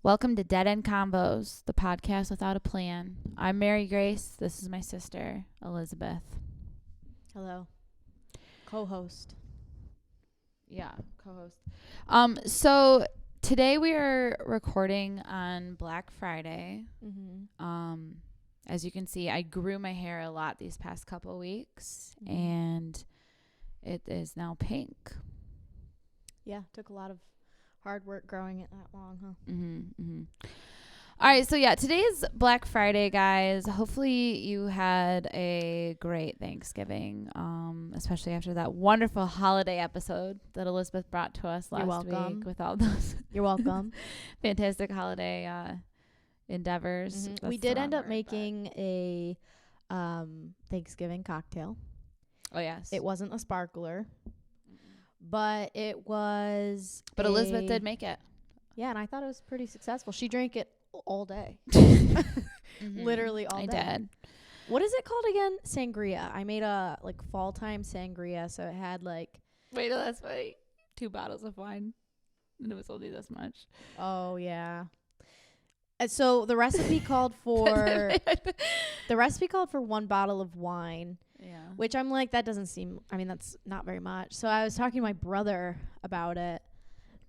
Welcome to Dead End Combos, the podcast without a plan. I'm Mary Grace. This is my sister, Elizabeth. Hello. Co-host. Yeah, co-host. So today we are recording on Black Friday. Mm-hmm. As you can see, I grew my hair a lot these past couple weeks, and it is now pink. Yeah, took a lot of hard work growing it that long, huh? All right, so yeah, today is Black Friday, guys. Hopefully you had a great Thanksgiving, especially after that wonderful holiday episode that Elizabeth brought to us last week with all those You're welcome. fantastic holiday endeavors. Mm-hmm. We did end up making a Thanksgiving cocktail. Oh, yes. It wasn't a sparkler, but it was. But Elizabeth did make it. Yeah, and I thought it was pretty successful. She drank it all day. Literally all day. I did. What is it called again? Sangria. I made a fall time sangria, so it had Wait, no, that's funny. 2 bottles of wine, and it was only this much. Oh yeah. And so the recipe called for 1 bottle of wine. Yeah. Which I'm like, that doesn't seem. I mean, that's not very much. So I was talking to my brother about it.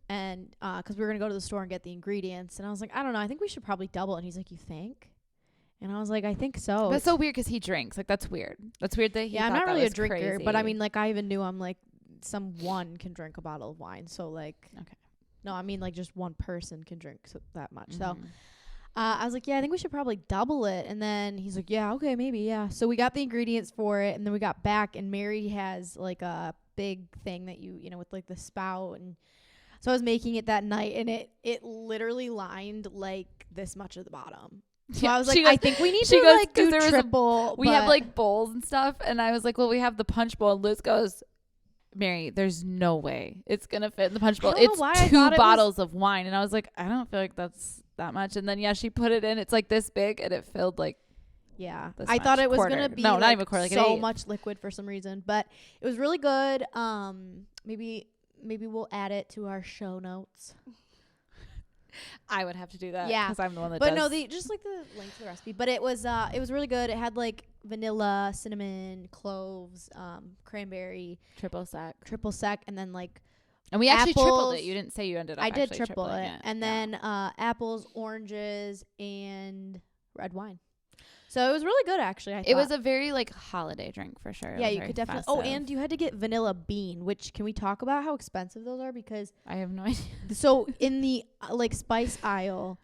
And because we were going to go to the store and get the ingredients. And I was like, I don't know. I think we should probably double it. And he's like, you think? And I was like, I think so. That's so weird because he drinks. That's weird. That's weird that he I'm not really a drinker. Crazy. But I mean, I even knew I'm someone can drink a bottle of wine. So okay. No, I mean just one person can drink that much. Mm-hmm. So I was like, yeah, I think we should probably double it. And then he's like, yeah, okay, maybe. Yeah. So we got the ingredients for it. And then we got back. And Mary has a big thing that you know, with the spout. And so I was making it that night, and it literally lined this much at the bottom. So I was like, I think we need to do triple. We have bowls and stuff, and I was like, well, we have the punch bowl. And Liz goes, Mary, there's no way it's gonna fit in the punch bowl. It's 2 bottles of wine, and I was like, I don't feel like that's that much. And then she put it in. It's this big, and it filled yeah. I thought it was gonna be not even a quarter, so much liquid for some reason, but it was really good. Maybe we'll add it to our show notes. I would have to do that. Yeah, because I'm the one that. But does. no, the link to the recipe. But it was really good. It had vanilla, cinnamon, cloves, cranberry, triple sec, and then And we actually tripled it. You didn't say you ended up. I did triple it, and then apples, oranges, and red wine. So it was really good, actually. I thought. It was a very holiday drink for sure. Yeah, you could definitely. Festive. Oh, and you had to get vanilla bean, which can we talk about how expensive those are? Because I have no idea. So in the spice aisle,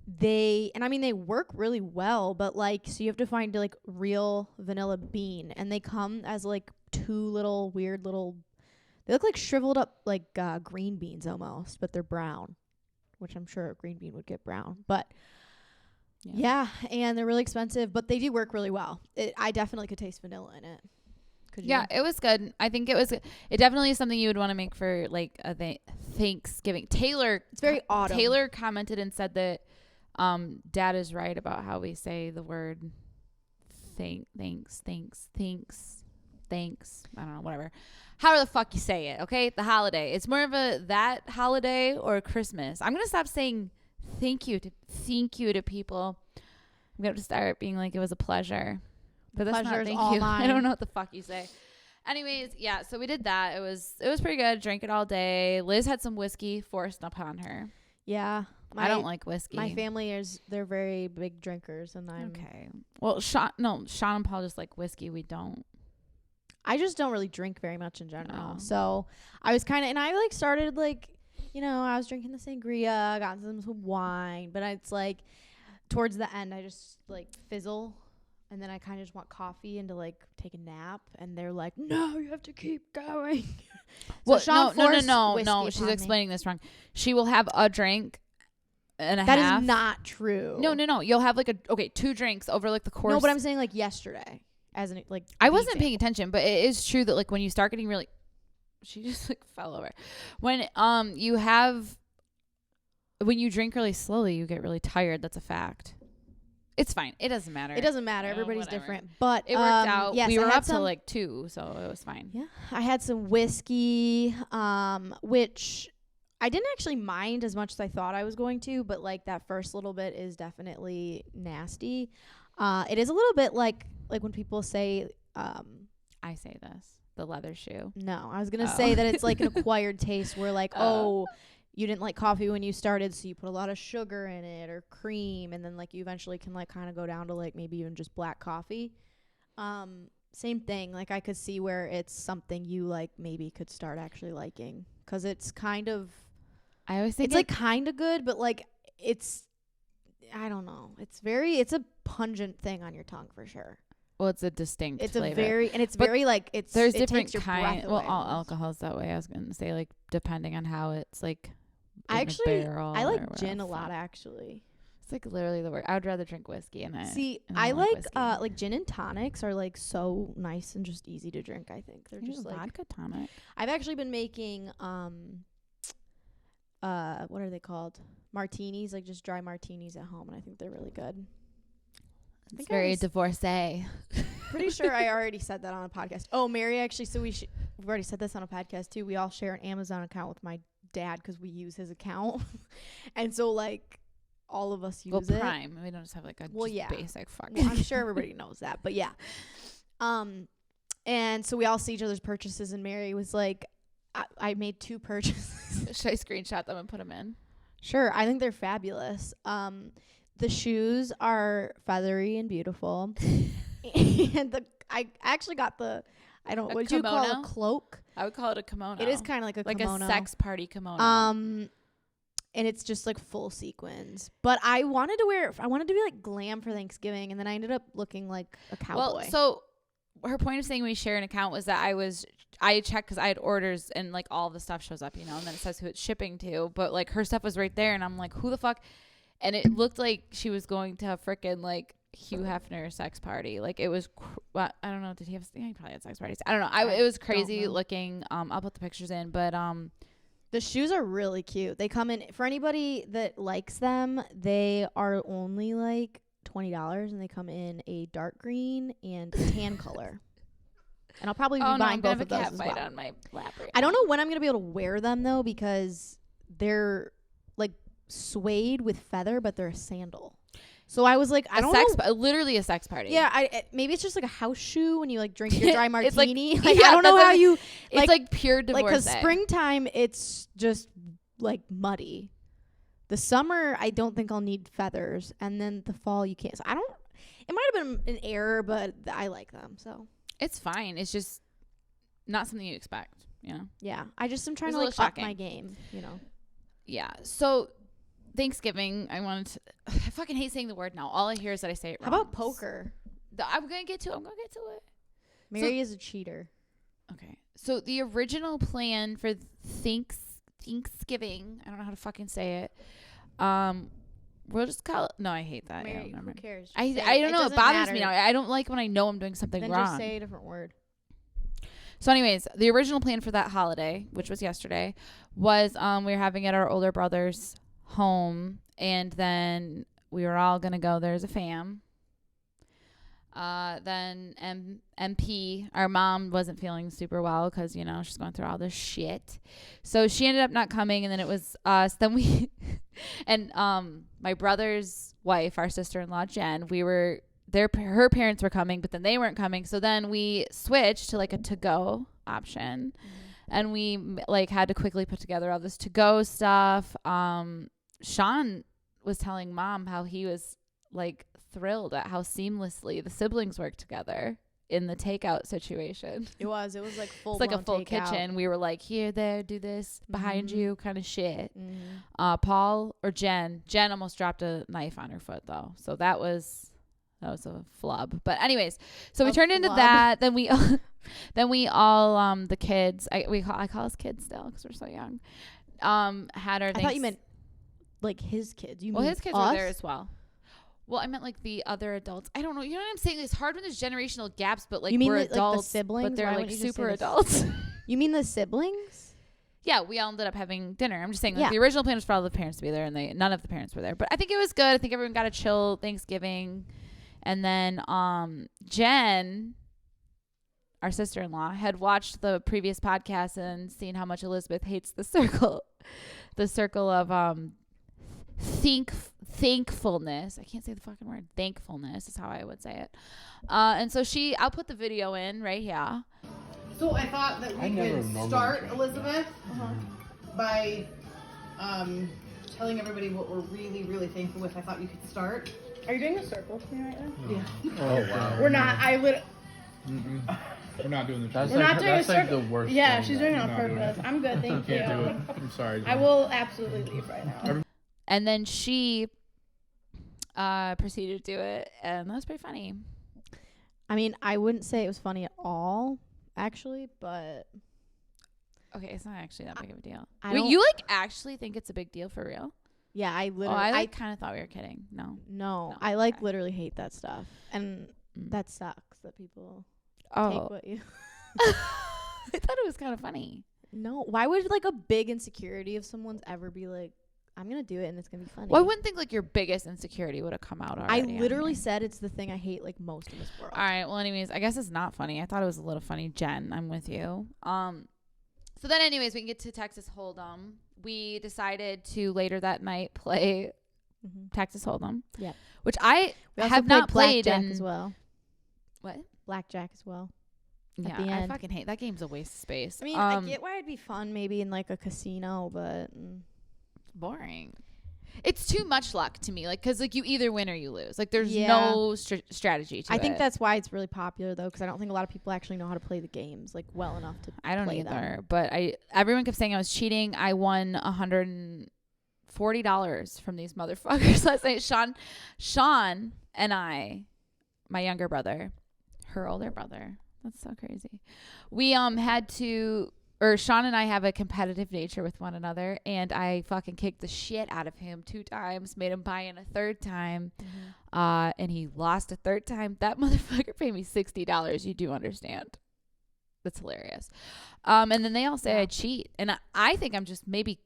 they work really well, but so you have to find real vanilla bean, and they come as 2 little weird little. They look like shriveled up green beans almost, but they're brown, which I'm sure a green bean would get brown, but. Yeah, and they're really expensive, but they do work really well. I definitely could taste vanilla in it. Could you? Yeah, it was good. I think it definitely is something you would want to make for a Thanksgiving. It's very autumn. Taylor commented and said that Dad is right about how we say the word thanks. I don't know, whatever. However the fuck you say it, okay? The holiday. It's more of that holiday or Christmas. I'm going to stop saying thank you to people. I'm going to start being it was a pleasure. But that's not thank you. I don't know what the fuck you say. Anyways, yeah, so we did that. It was pretty good. Drank it all day. Liz had some whiskey forced upon her. Yeah. I don't like whiskey. My family they're very big drinkers, and I'm okay. Well, Sean and Paul just like whiskey. We don't. I just don't really drink very much in general. No. So I was and I started I was drinking the sangria, got some wine, but it's towards the end I just fizzle, and then I kind of just want coffee and to take a nap, and they're like, no, you have to keep going. Well, no. She's explaining this wrong. She will have a drink and a half. That is not true. No. You'll have 2 drinks over the course. No, but I'm saying yesterday, as in I wasn't paying attention, but it is true that when you start getting really. She just fell over. When you drink really slowly, you get really tired. That's a fact. It's fine. It doesn't matter. It doesn't matter. Everybody's different. But it worked out. Yes, we were up to 2, so it was fine. Yeah. I had some whiskey, which I didn't actually mind as much as I thought I was going to, but like that first little bit is definitely nasty. It is a little bit like when people say, I say this, the leather shoe. No, I was going to say that it's like an acquired taste where like, you didn't like coffee when you started, so you put a lot of sugar in it or cream, and then like you eventually can like kind of go down to like maybe even just black coffee. Same thing. Like I could see where it's something you like maybe could start actually liking, because it's kind of, I always think it's like kind of good, but like it's, I don't know. It's a pungent thing on your tongue for sure. Well, it's a distinct It's flavor. It's very like there's it different takes your kind. breath Well, away all almost. alcohol's that way. I was gonna say like depending on how it's like. I I like gin a lot actually. It's like literally the word. I would rather drink whiskey in it. See, and I like whiskey. gin and tonics are like so nice and just easy to drink. I think they're just like vodka tonic. I've actually been making what are they called? Martinis, like just dry martinis at home, and I think they're really good. It's very divorcee. Pretty sure I already said that on a podcast. Oh, Mary, actually, so we've already said this on a podcast too. We all share an Amazon account with my dad because we use his account, and so like all of us use it. Prime. We don't just have like a basic fucking. Well, I'm sure everybody knows that, but yeah. And so we all see each other's purchases, and Mary was like, I made 2 purchases. Should I screenshot them and put them in? Sure, I think they're fabulous. The shoes are feathery and beautiful, and I actually got what do you call a cloak? I would call it a kimono. It is kind of like a kimono. A sex party kimono. And it's just like full sequins. But I wanted to be like glam for Thanksgiving, and then I ended up looking like a cowboy. Well, so her point of saying we share an account was that I checked because I had orders and like all the stuff shows up, and then it says who it's shipping to. But like her stuff was right there, and I'm like, who the fuck? And it looked like she was going to a frickin' like Hugh Hefner sex party. Like it was, I don't know. Did he have? Yeah, he probably had sex parties. I don't know. It was crazy looking. I'll put the pictures in, but the shoes are really cute. They come in for anybody that likes them. They are only like $20, and they come in a dark green and tan color. And I'll probably be buying both of those as well. On my lap right I don't know when I'm gonna be able to wear them though, because they're like suede with feather, but they're a sandal. So I was like, I don't know. Literally a sex party. Yeah, maybe it's just like a house shoe when you like drink your dry martini. like, I don't know how you. It's like pure divorce. Like, because springtime, it's just like muddy. The summer, I don't think I'll need feathers, and then the fall, you can't. So I don't. It might have been an error, but I like them. So it's fine. It's just not something you expect. Yeah, I just am trying to like up my game. Yeah. So. Thanksgiving, I fucking hate saying the word now. All I hear is that I say it wrong. How about poker? I'm going to get to it. Mary is a cheater. Okay. So the original plan for Thanksgiving, I don't know how to fucking say it. We'll just call it, no, I hate that. Mary, who cares? I don't know. It bothers me now. I don't like when I know I'm doing something wrong. Then just say a different word. So anyways, the original plan for that holiday, which was yesterday, was we were having it at our older brother's home, and then we were all gonna go there as a fam. Then MP, our mom, wasn't feeling super well because she's going through all this shit, so she ended up not coming. And then it was us. Then we and my brother's wife, our sister-in-law Jen, her parents were coming, but then they weren't coming. So then we switched to like a to-go option. And we like had to quickly put together all this to-go stuff. Sean was telling Mom how he was like thrilled at how seamlessly the siblings worked together in the takeout situation. It was like full. It's like a full takeout. kitchen. We were like, here, there, do this, behind you, kind of shit. Mm-hmm. Jen almost dropped a knife on her foot though, so that was a flub. But anyways, so we turned into that. Then we all the kids. I call us kids still because we're so young. Had our. I thought you meant like his kids. His kids were there as well. Well, I meant like the other adults. I don't know. You know what I'm saying? It's hard when there's generational gaps, but like you mean we're adults, like the siblings, but they're like super adults. You mean the siblings? Yeah, we all ended up having dinner. I'm just saying, like, the original plan was for all the parents to be there, and none of the parents were there. But I think it was good. I think everyone got a chill Thanksgiving. And then Jen, our sister-in-law, had watched the previous podcast and seen how much Elizabeth hates The Circle. the circle of thankfulness. I can't say the fucking word. Thankfulness is how I would say it. And so I'll put the video in right here. So I thought that we could start, Elizabeth, by telling everybody what we're really, really thankful with. I thought you could start. Are you doing a circle for me right now? Yeah. Oh wow. We're not. We're not doing the. We're not doing a That's circle. like the worst. Yeah, thing she's that doing it on we're not doing purpose. I'm good, thank you. Can't do it. I'm sorry. I will absolutely leave right now. And then she proceeded to do it, and that was pretty funny. I mean, I wouldn't say it was funny at all, actually, but Okay, it's not actually that big of a deal. I Wait, don't- you like actually think it's a big deal for real? yeah, I Oh, literally, I kind of thought we were kidding. No. no, No, I like okay. literally hate that stuff, and Mm. that sucks that people Oh, take what you. I thought it was kind of funny. No, why would like a big insecurity of someone's ever be like, I'm gonna do it and it's gonna be funny? Well, I wouldn't think like your biggest insecurity would have come out I already. literally said it's the thing I hate like most in this world. All right. Well, anyways, I guess it's not funny. I thought it was a little funny. Jen, I'm with you. So then, anyways, we can get to Texas Hold'em. We decided to later that night play Texas Hold'em. Yeah. Which I We also have not played Blackjack in as well. What? Blackjack as well. Yeah, the I end. fucking hate that game's a waste of space. I mean, I get why it'd be fun maybe in like a casino, but boring. It's too much luck to me. Like, cause like you either win or you lose. Like, there's Yeah. no strategy to it. I think that's why it's really popular though, because I don't think a lot of people actually know how to play the games like well enough to. I don't play either. them. But everyone kept saying I was cheating. I won $140 from these motherfuckers last night. Sean and I, my younger brother, her older brother. That's so crazy. We had to, or Sean and I have a competitive nature with one another, and I fucking kicked the shit out of him 2 times, made him buy in a 3rd time, and he lost a 3rd time. That motherfucker paid me $60. You do understand? That's hilarious. And then they all say I cheat, and I think I'm just maybe.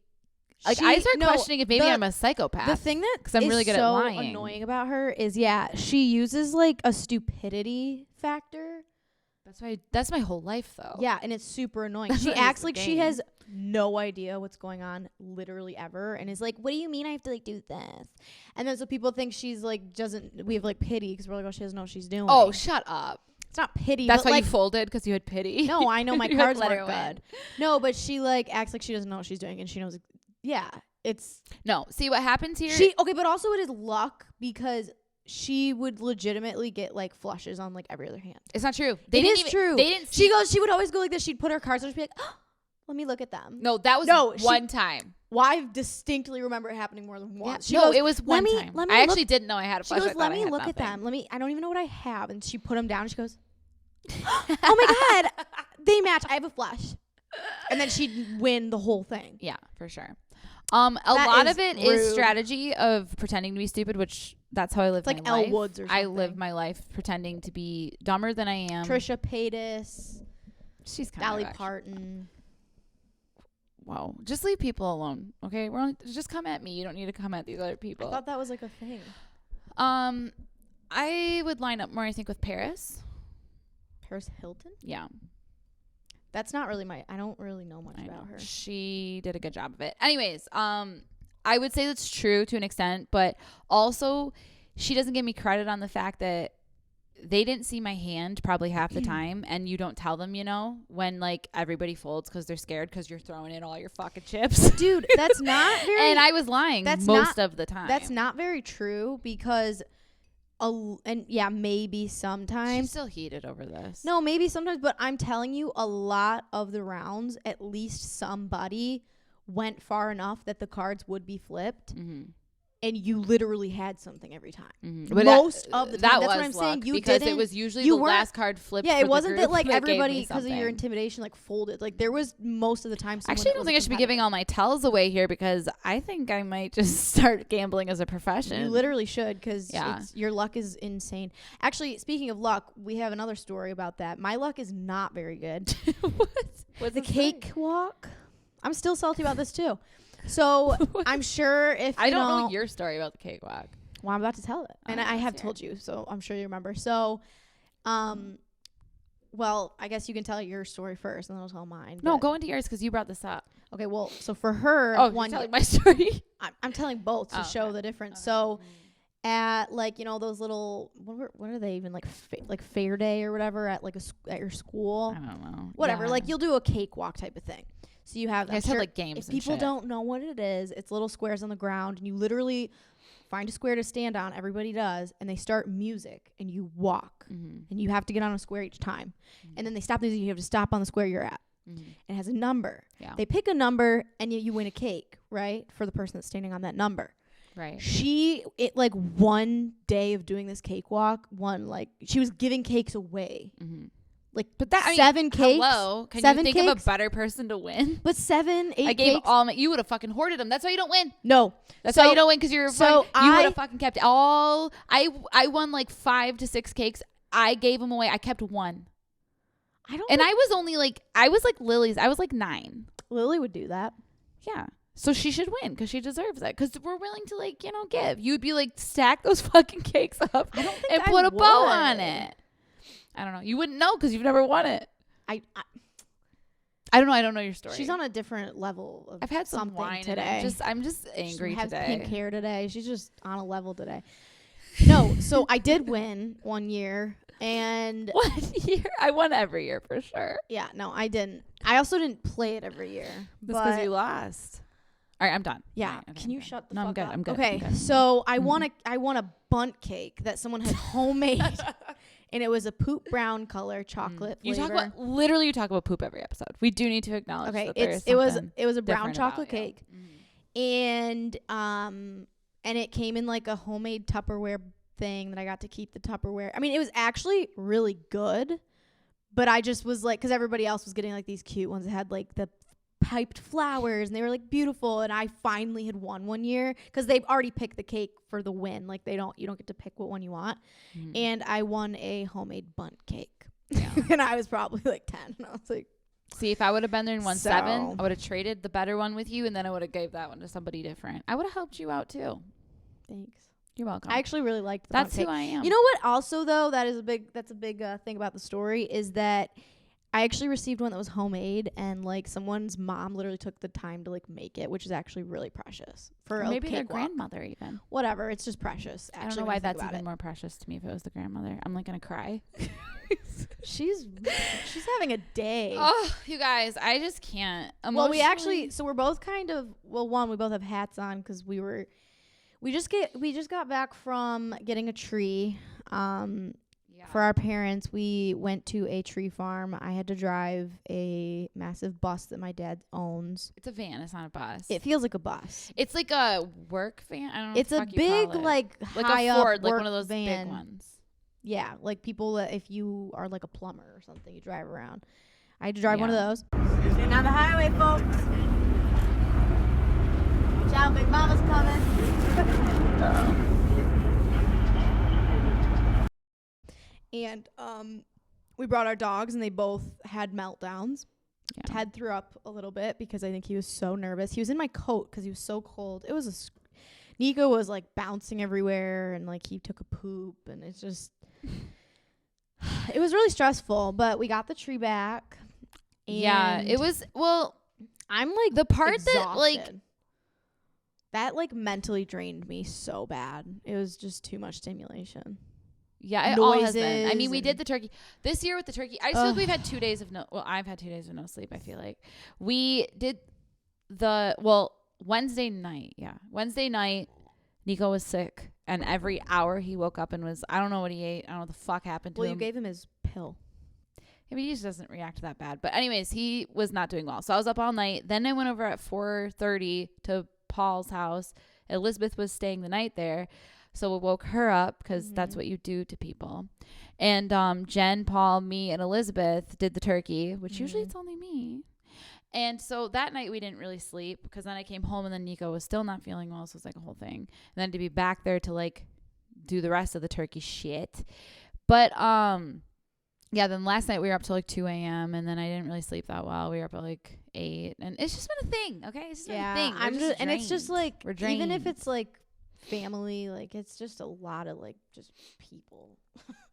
Like I start questioning if maybe I'm a psychopath. The thing that because I'm really good so at lying. annoying about her is she uses like a stupidity factor. That's my whole life though. Yeah, and it's super annoying. That's She what is acts the like she game. has no idea what's going on literally ever and is like, what do you mean I have to like do this? And then so people think she's like we have like pity because we're like, oh, she doesn't know what she's doing. Oh, shut up. It's not pity. That's but why like, you folded because you had pity. no, I know my You had cards let weren't her win. good. No, but she like acts like she doesn't know what she's doing and she knows. Yeah, it's No, see what happens here. but also it is luck because she would legitimately get like flushes on like every other hand. It's not true. It is true. They didn't. She would always go like this. She'd put her cards on. She'd be like, oh, let me look at them. No, that was No, one time. Well, I distinctly remember it happening more than once. Yeah, it was one time. Let me I look- actually didn't know I had a She flashlight. goes, let me look at them. I don't even know what I have. And she put them down. And she goes, oh my God, they match. I have a flush. And then she'd win the whole thing. Yeah, for sure. A lot of it is rude. strategy of pretending to be stupid, which that's how I live It's like my Elle life. Woods or I something. live my life pretending to be dumber than I am. Trisha Paytas, She's kind Dolly of actually. Parton. Wow, just leave people alone, okay? Just come at me. You don't need to come at these other people. I thought that was like a thing. I would line up more, I think, with Paris. Paris Hilton? Yeah, That's not really I don't really know much I know. about her. She did a good job of it. Anyways, I would say that's true to an extent, but also she doesn't give me credit on the fact that they didn't see my hand probably half the time, and you don't tell them, when like everybody folds because they're scared because you're throwing in all your fucking chips. Dude, that's not very... And I was lying most of the time. That's not very true because... maybe She's sometimes. still heated over this. No, maybe sometimes, but I'm telling you, a lot of the rounds, at least somebody went far enough that the cards would be flipped, and you literally had something every time. But Most of the time. that That's was what I'm saying. luck, You because didn't, it was usually you the weren't- last card flipped. Yeah, for it the wasn't group that like gave me everybody because of your something. intimidation like folded. Like there was most of the time. someone Actually, I that don't was think I should be giving all my tells away here because I think I might just start gambling as a profession. You literally should because Yeah. your luck is insane. Actually, speaking of luck, we have another story about that. My luck is not very good. What's The cake walk. I'm still salty about this too. So I'm sure if I you don't know your story about the cakewalk. Well, I'm about to tell it, and I let's have hear told you, so I'm sure you remember. So, well, I guess you can tell your story first, and then I'll tell mine. No, but- go into yours because you brought this up. Okay, well, so for her, Oh, you're telling my story. I'm telling both to show the difference. So at like, you know, those little, what are they even, like like fair day or whatever at like at your school? I don't know. Whatever, Yeah. like you'll do a cakewalk type of thing. So you have, I had like games. if and people shit. don't know what it is, it's little squares on the ground, and you literally find a square to stand on. Everybody does, and they start music, and you walk, and you have to get on a square each time, and then they stop the music. You have to stop on the square you're at. It has a number. Yeah. They pick a number, and you win a cake, right, for the person that's standing on that number. Right. It like one day of doing this cakewalk, she was giving cakes away. Like, but that 7 cakes. Hello, can 7 you think cakes? of a better person to win? But 7, 8 I gave cakes. all my. You would have fucking hoarded them. That's why you don't win. No, That's why you don't win because you're. So you would have fucking kept all. I won like 5 to 6 cakes. I gave them away. I kept 1. And I was only like Lily's. I was like 9. Lily would do that. Yeah. So she should win because she deserves it. Because we're willing to like give. You'd be like stack those fucking cakes up and put a bow on it. I don't know. You wouldn't know because you've never won it. I don't know. I don't know your story. She's on a different level of I've had some something wine today. I'm just angry she has today. pink hair today. She's just on a level today. No, so I did win one year, and 1 year I won every year for sure. yeah, no, I didn't. I also didn't play it every year. That's because you lost. All right, I'm done. Yeah, Right, okay, can you I'm shut the no, fuck I'm good. up? I'm good. Okay, I'm good. so I won a bunt cake that someone had homemade, and it was a poop brown color chocolate You flavor. you talk about poop every episode. We do need to acknowledge. Okay, that there is it was something a brown different chocolate about you. cake, and it came in like a homemade Tupperware thing that I got to keep the Tupperware. I mean, it was actually really good, but I just was like, because everybody else was getting like these cute ones that had like the piped flowers and they were like beautiful, and I finally had won one year because they've already picked the cake for the win. Like you don't get to pick what one you want, and I won a homemade bunt cake. Yeah. And I was probably like 10, and I was like, see, if I would have been there and won 7, So- I would have traded the better one with you, and then I would have gave that one to somebody different. I would have helped you out too. thanks. You're welcome. I actually really liked the That's bunt who cake. I am. You know what? Also, though, that's a big thing about the story is that I actually received one that was homemade, and like someone's mom literally took the time to like make it, which is actually really precious for a maybe their cakewalk. grandmother even. Whatever, it's just precious. I don't know why that's even more precious to me if it was the grandmother. I'm like gonna cry. She's having a day. Oh, you guys, I just can't. Well, we actually, so we're both kind of, we both have hats on because we just got back from getting a tree. For our parents, we went to a tree farm. I had to drive a massive bus that my dad owns. It's a van. It's not a bus. It feels like a bus. It's like a work van. I don't know. It's a big, like high a up Ford, like work one of those van. big ones. Yeah, like people that if you are like a plumber or something, you drive around. I had to drive one of those. Getting on the highway, folks. Watch out, Big Mama's coming. And we brought our dogs, and they both had meltdowns. Yeah. Ted threw up a little bit because I think he was so nervous. He was in my coat because he was so cold. It was Nico was like bouncing everywhere, and like he took a poop, and it's just it was really stressful. But we got the tree back. And Yeah, it was. Well, I'm like the part exhausted. that mentally drained me so bad. It was just too much stimulation. Yeah, it all has been. I Noises mean, we did and- the turkey this year with the turkey. I just feel like we've had 2 days of I've had 2 days of no sleep. I feel like we did Wednesday night. Yeah, Wednesday night. Nico was sick, and every hour he woke up and was, I don't know what he ate. I don't know what the fuck happened to him. Well, you gave him his pill. I mean, he just doesn't react that bad. But anyways, he was not doing well. So I was up all night. Then I went over at 4:30 to Paul's house. Elizabeth was staying the night there. So we woke her up because that's what you do to people. And Jen, Paul, me, and Elizabeth did the turkey, which usually it's only me. And so that night we didn't really sleep because then I came home and then Nico was still not feeling well. So it was like a whole thing. And then to be back there to like do the rest of the turkey shit. But yeah, then last night we were up till like 2 a.m. and then I didn't really sleep that well. We were up at like 8, and it's just been a thing. Okay, it's just been a thing. And it's just like we're drained. even if it's like family, like it's just a lot of like just people.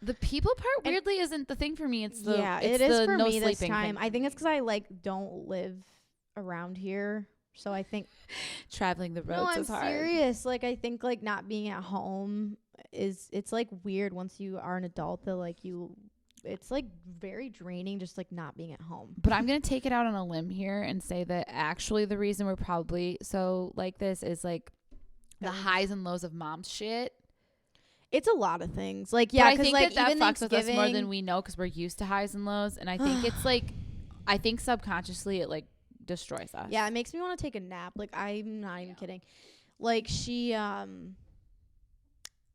The people part weirdly isn't the thing for me. It's the yeah, it's it is the for no me this sleeping time. thing I for think me. it's because I like don't live. around here. So I think traveling the roads no, I'm is hard. serious. Like I think like not being at home it's like weird once you are an adult that like it's like very draining just like not being at home. But I'm going to take it out on a limb here and say that actually the reason we're probably so like this is like the highs and lows of mom's shit. It's a lot of things. Like, yeah, because like that even fucks with us more than we know because we're used to highs and lows. And I think it's like, I think subconsciously it like destroys us. Yeah, it makes me want to take a nap. Like, I'm not even kidding. Like, she,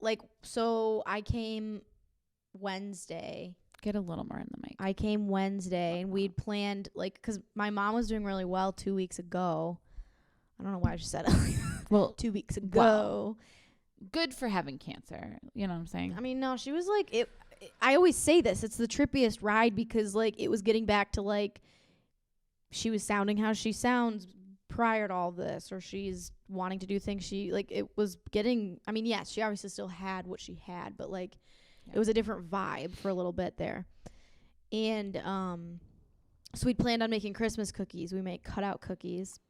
like, so I came Wednesday. Get a little more in the mic. I came Wednesday and we'd planned, like, because my mom was doing really well 2 weeks ago. I don't know why I just said it. Well, 2 weeks ago. Well, good for having cancer. You know what I'm saying? I mean, no, she was like, I always say this. It's the trippiest ride because, like, it was getting back to, like, she was sounding how she sounds prior to all this, or she's wanting to do things it was getting, I mean, yes, she obviously still had what she had, but, like, it was a different vibe for a little bit there. And, so we'd planned on making Christmas cookies. We make cutout cookies.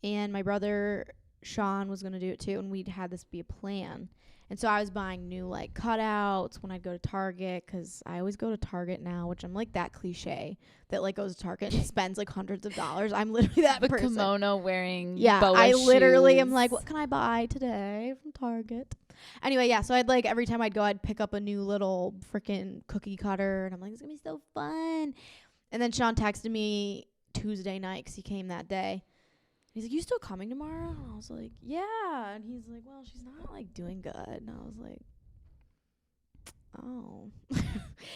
And my brother Sean was going to do it too, and we'd had this be a plan. And so I was buying new like cutouts when I'd go to Target, because I always go to Target now, which I'm like that cliche that like goes to Target and spends like hundreds of dollars. I'm literally that person. Kimono wearing Yeah, I literally shoes. am like, what can I buy today from Target? Anyway, yeah, so I'd like every time I'd go, I'd pick up a new little freaking cookie cutter, and I'm like, it's gonna be so fun. And then Sean texted me Tuesday night, because he came that day. He's like, you still coming tomorrow? And I was like, yeah. And he's like, well, she's not like doing good. And I was like, oh.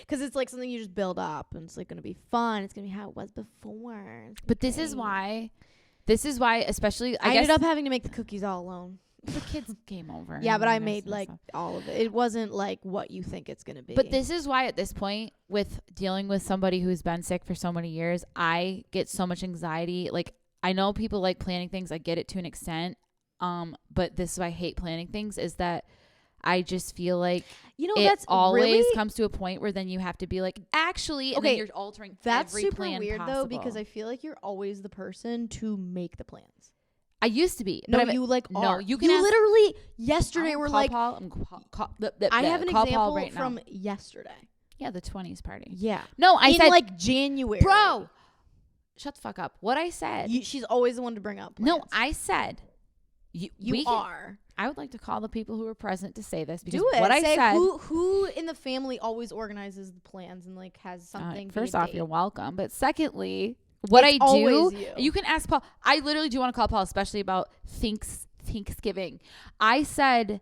Because it's like something you just build up, and it's like going to be fun. It's going to be how it was before. But this is why, especially, I ended up having to make the cookies all alone. The kids came over. Yeah, but I made like all of it. It wasn't like what you think it's going to be. But this is why at this point, with dealing with somebody who's been sick for so many years, I get so much anxiety. Like, I know people like planning things. I get it to an extent. But this is why I hate planning things, is that I just feel like that's always really comes to a point where then you have to be like, actually, and then you're altering that's every super plan weird possible. though, because I feel like you're always the person to make the plans. I used to be. No, but you like are. You can literally yesterday were like. Paul, I have an example right from now. yesterday. Yeah, the 20s party. Yeah. No, I said like January. Bro, shut the fuck up. What I said. She's always the one to bring up plans. No, I said. You are. I would like to call the people who were present to say this, because do it. What I say said. Who in the family always organizes the plans and like has something? First off, you're welcome. But secondly, what it's I do, always you can ask Paul. I literally do want to call Paul, especially about Thanksgiving. I said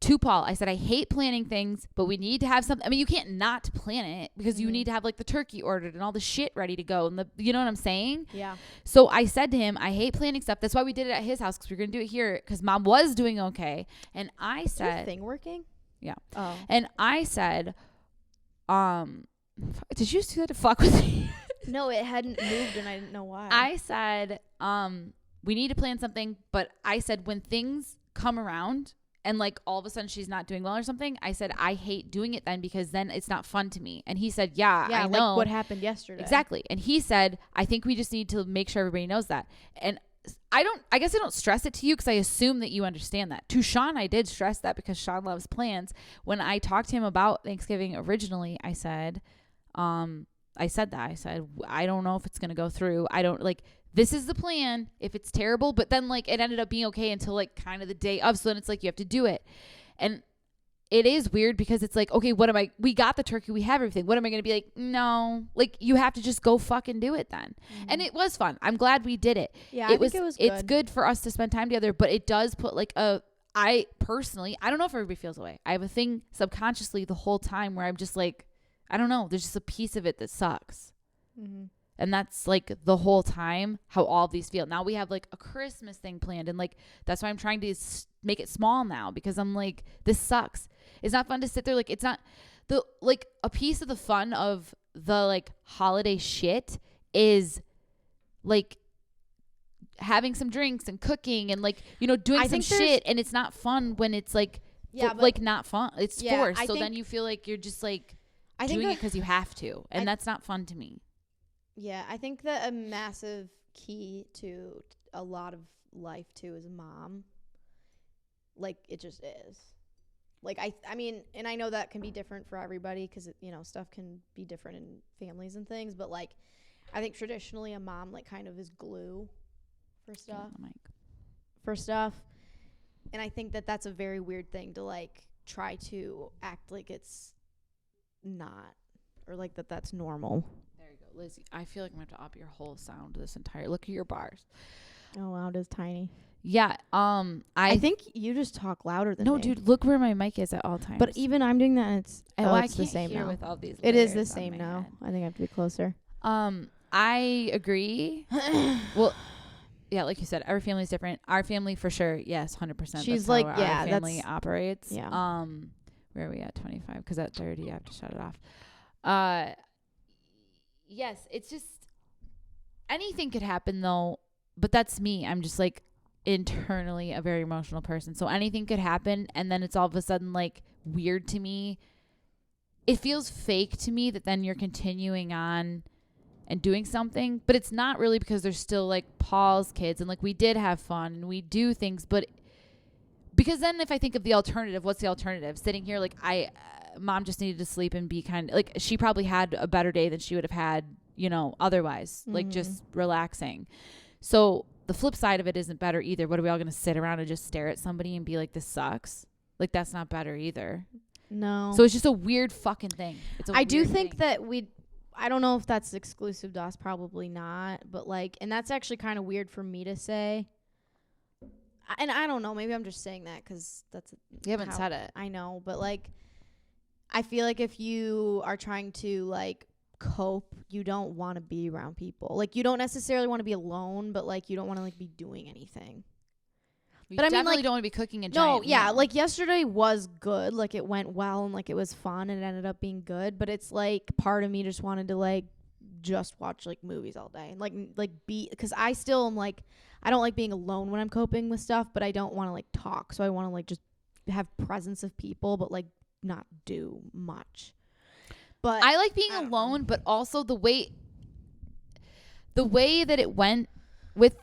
to Paul, I said, I hate planning things, but we need to have something. I mean, you can't not plan it, because you need to have like the turkey ordered and all the shit ready to go. And you know what I'm saying? Yeah. So I said to him, I hate planning stuff. That's why we did it at his house, because we we're going to do it here, because mom was doing okay. And I Is said, your thing working? Yeah. Oh. And I said, did you do that to fuck with me? No, it hadn't moved and I didn't know why. I said, we need to plan something, but I said when things come around and like all of a sudden she's not doing well or something, I said, I hate doing it then, because then it's not fun to me. And he said, yeah, I know. Like what happened yesterday. Exactly. And he said, I think we just need to make sure everybody knows that. And I guess I don't stress it to you, because I assume that you understand that. To Sean, I did stress that, because Sean loves plans. When I talked to him about Thanksgiving originally, I said, I said, I don't know if it's going to go through. I don't like, this is the plan if it's terrible, but then like it ended up being okay until like kind of the day of. So then it's like, you have to do it. And it is weird, because it's like, okay, we got the turkey, we have everything. What am I going to be like? No, like you have to just go fucking do it then. And it was fun. I'm glad we did it. Yeah, I think it was good. It's good for us to spend time together, but it does put like I personally, I don't know if everybody feels that way. I have a thing subconsciously the whole time where I'm just like, I don't know. There's just a piece of it that sucks. Mm-hmm. And that's like the whole time how all of these feel. Now we have like a Christmas thing planned. And like, that's why I'm trying to make it small now, because I'm like, this sucks. It's not fun to sit there. Like, it's not like a piece of the fun of the like holiday shit is like having some drinks and cooking and like, doing some shit. And it's not fun when it's like, like not fun. It's forced. So then you feel like you're just like, doing it because you have to, and that's not fun to me. Yeah, I think that a massive key to a lot of life too as a mom. Like it just is. Like I mean, and I know that can be different for everybody because you know stuff can be different in families and things. But like, I think traditionally a mom like kind of is glue for stuff. For stuff, and I think that that's a very weird thing to like try to act like it's not, or like that's normal. There you go, Lizzie. I feel like I'm going to up your whole sound this entire. Look at your bars. Oh wow, it is tiny. Yeah. I think you just talk louder than me. No, dude. Look where my mic is at all times. But even I'm doing that, and it's I it's can't the same hear now. with all these. It is the layers on same my now. head. I think I have to be closer. I agree. Well, yeah, like you said, every family is different. Our family, for sure, yes, 100%. She's that's like, how yeah, our family that's- operates. yeah. Where are we at? 25? Because at 30, I have to shut it off. Yes, it's just anything could happen though. But that's me. I'm just like internally a very emotional person. So anything could happen, and then it's all of a sudden like weird to me. It feels fake to me that then you're continuing on and doing something, but it's not really because there's still like Paul's kids and like we did have fun and we do things, but because then if I think of the alternative, what's the alternative? Sitting here like mom just needed to sleep and be kind of like she probably had a better day than she would have had, you know, otherwise, like just relaxing. So the flip side of it isn't better either. What are we all going to sit around and just stare at somebody and be like, this sucks? Like that's not better either. No. So it's just a weird fucking thing. I do think that I don't know if that's exclusive to us, probably not, but like, and that's actually kind of weird for me to say. And I don't know, maybe I'm just saying that because that's you haven't said it. I know, but like, I feel like if you are trying to like cope, you don't want to be around people. Like, you don't necessarily want to be alone, but like, you don't want to like be doing anything. But I mean, like, don't want to be cooking a giant meal. Like yesterday was good. Like it went well and like it was fun and it ended up being good. But it's like part of me just wanted to like just watch like movies all day and like be, because I still am like, I don't like being alone when I'm coping with stuff, but I don't want to like talk. So I want to like just have presence of people, but like not do much. But I like being alone, but also the way that it went with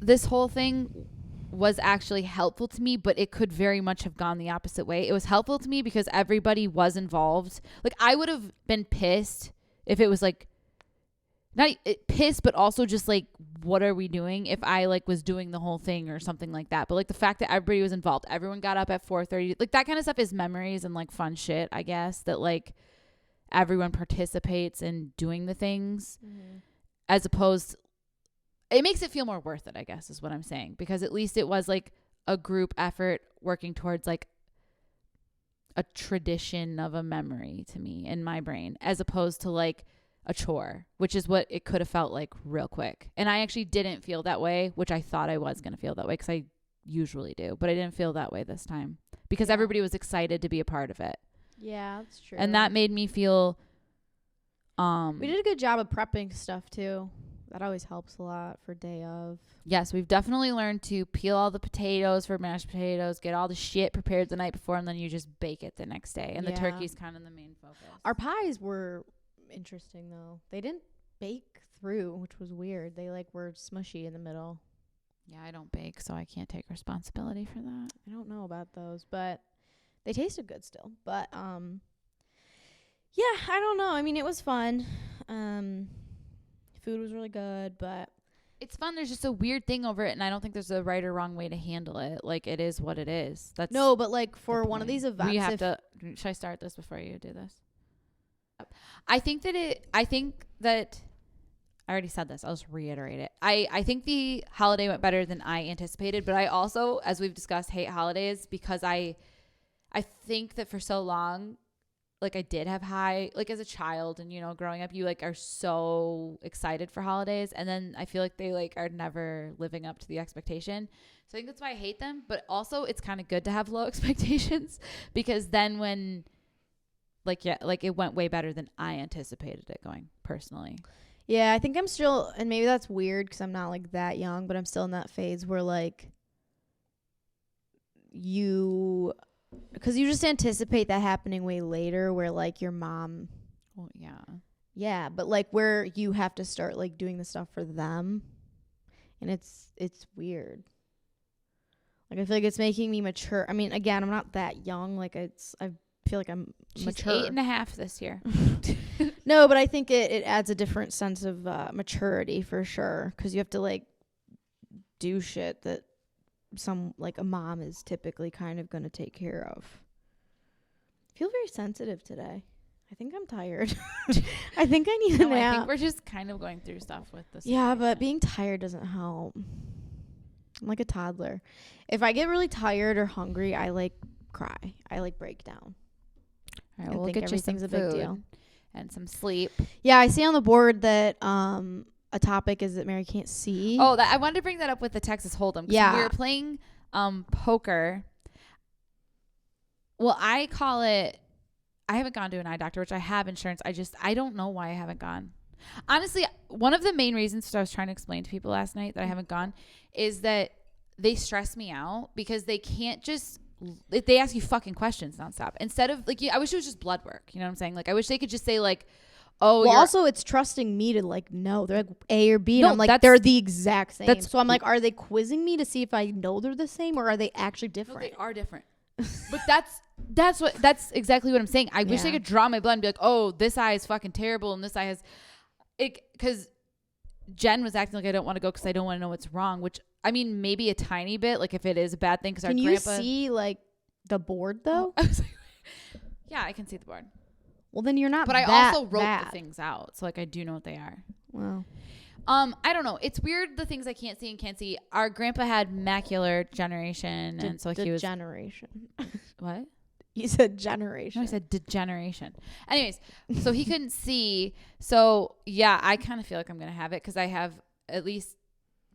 this whole thing was actually helpful to me, but it could very much have gone the opposite way. It was helpful to me because everybody was involved. Like, I would have been pissed if it was like, not pissed, but also just like, what are we doing if I like was doing the whole thing or something like that. But like the fact that everybody was involved, everyone got up at 4:30, like that kind of stuff is memories and like fun shit, I guess, that like everyone participates in doing the things as opposed, it makes it feel more worth it, I guess, is what I'm saying, because at least it was like a group effort working towards like a tradition of a memory to me in my brain, as opposed to like a chore, which is what it could have felt like real quick. And I actually didn't feel that way, which I thought I was going to feel that way because I usually do, but I didn't feel that way this time because everybody was excited to be a part of it. Yeah, that's true. And that made me feel we did a good job of prepping stuff too. That always helps a lot for day of. Yes, we've definitely learned to peel all the potatoes for mashed potatoes, get all the shit prepared the night before, and then you just bake it the next day. And the turkey's kind of the main focus. Our pies were interesting though. They didn't bake through, which was weird. They like were smushy in the middle. Yeah, I don't bake, so I can't take responsibility for that. I don't know about those, but they tasted good still. But yeah, I don't know. I mean, it was fun. Food was really good, but it's fun. There's just a weird thing over it, and I don't think there's a right or wrong way to handle it. Like, it is what it is. That's no, but like for one of these events, we have to. Should I start this before you do this? I think that I already said this. I'll just reiterate it. I think the holiday went better than I anticipated, but I also, as we've discussed, hate holidays because I think that for so long, like I did have high, like as a child and, you know, growing up, you like are so excited for holidays. And then I feel like they like are never living up to the expectation. So I think that's why I hate them. But also it's kind of good to have low expectations because then when like, yeah, like it went way better than I anticipated it going personally. Yeah, I think I'm still, and maybe that's weird because I'm not like that young, but I'm still in that phase where like because you just anticipate that happening way later where like your mom. Well, yeah. Yeah, but like where you have to start like doing the stuff for them. And it's weird. Like, I feel like it's making me mature. I mean, again, I'm not that young. Like, I feel like I'm mature. 8.5 this year. No, but I think it adds a different sense of maturity for sure. Because you have to, like, do shit that a mom is typically kind of going to take care of. I feel very sensitive today. I think I'm tired. I think I need a nap. I think we're just kind of going through stuff with this. Yeah, but being tired doesn't help. I'm like a toddler. If I get really tired or hungry, I like cry. I like break down. All right, we'll get you some a big deal. And some sleep. Yeah, I see on the board that a topic is that Mary can't see. Oh, I wanted to bring that up with the Texas Hold'em. Yeah. We were playing poker. Well, I call it, I haven't gone to an eye doctor, which I have insurance. I don't know why I haven't gone. Honestly, one of the main reasons I was trying to explain to people last night that I haven't gone is that they stress me out because they can't just, they ask you fucking questions nonstop. Instead of, like, I wish it was just blood work. You know what I'm saying? Like, I wish they could just say, like, oh, well, also it's trusting me to, like, no, they're like A or B. And I'm like, they're the exact same. So I'm like, are they quizzing me to see if I know they're the same or are they actually different? No, they are different. But that's exactly what I'm saying. I wish I could draw my blood and be like, oh, this eye is fucking terrible and this eye has it, because Jen was acting like I don't want to go because I don't want to know what's wrong, which I mean maybe a tiny bit, like if it is a bad thing, because our grandpa. Can you see like the board though? Yeah, I can see the board. Well, then you're not. But I also wrote the things out, so like I do know what they are. Wow. I don't know. It's weird the things I can't see and can't see. Our grandpa had macular degeneration, and so he was degeneration. What? You said generation. No, I said degeneration. Anyways, so he couldn't see. So yeah, I kind of feel like I'm gonna have it because I have at least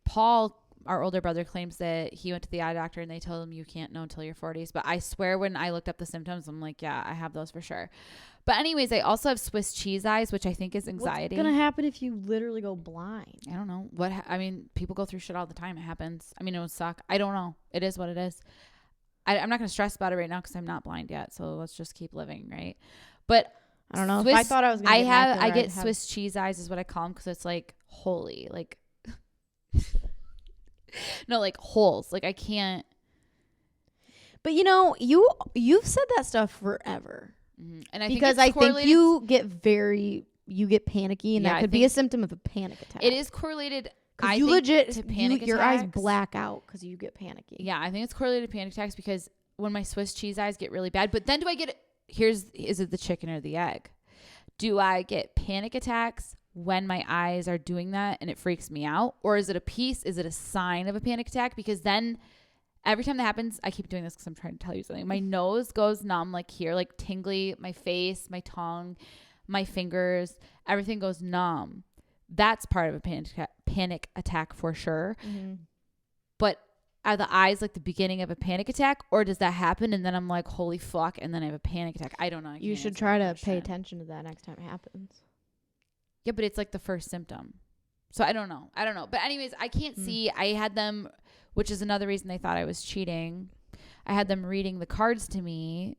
Paul, our older brother, claims that he went to the eye doctor and they told him you can't know until your 40s. But I swear when I looked up the symptoms, I'm like, yeah, I have those for sure. But anyways, I also have Swiss cheese eyes, which I think is anxiety. What's gonna happen if you literally go blind? I don't know. I mean, people go through shit all the time. It happens. I mean, it would suck. I don't know. It is what it is. I'm not gonna stress about it right now because I'm not blind yet. So let's just keep living, right? But I don't know. If I thought I was gonna I get Swiss cheese eyes is what I call them because it's like holy, like no, like holes. Like I can't. But you know, you've said that stuff forever. Mm-hmm. And I think you get panicky, and that could be a symptom of a panic attack. It is correlated. I you legit to panic your attacks. eyes black out because you get panicky. Yeah, I think it's correlated to panic attacks because when my Swiss cheese eyes get really bad, but then do I get is it the chicken or the egg? Do I get panic attacks when my eyes are doing that and it freaks me out? Or is it a sign of a panic attack? Because then every time that happens, I keep doing this because I'm trying to tell you something. My nose goes numb, like here, like tingly, my face, my tongue, my fingers, everything goes numb. That's part of a panic attack for sure. Mm-hmm. But are the eyes like the beginning of a panic attack, or does that happen and then I'm like, holy fuck, and then I have a panic attack? I don't know. You should try to pay attention to that next time it happens. Yeah, but it's like the first symptom. So I don't know. But anyways, I can't see. I had them, which is another reason they thought I was cheating. I had them reading the cards to me.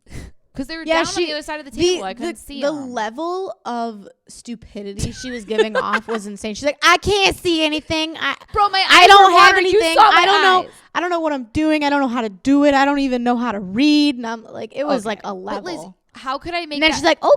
Because they were down on the other side of the table. I couldn't see them. The level of stupidity she was giving off was insane. She's like, I can't see anything. I don't have anything. I don't know what I'm doing. I don't know how to do it. I don't even know how to read. And I'm like, it was like a level. But Liz, how could I make and then she's like, oh,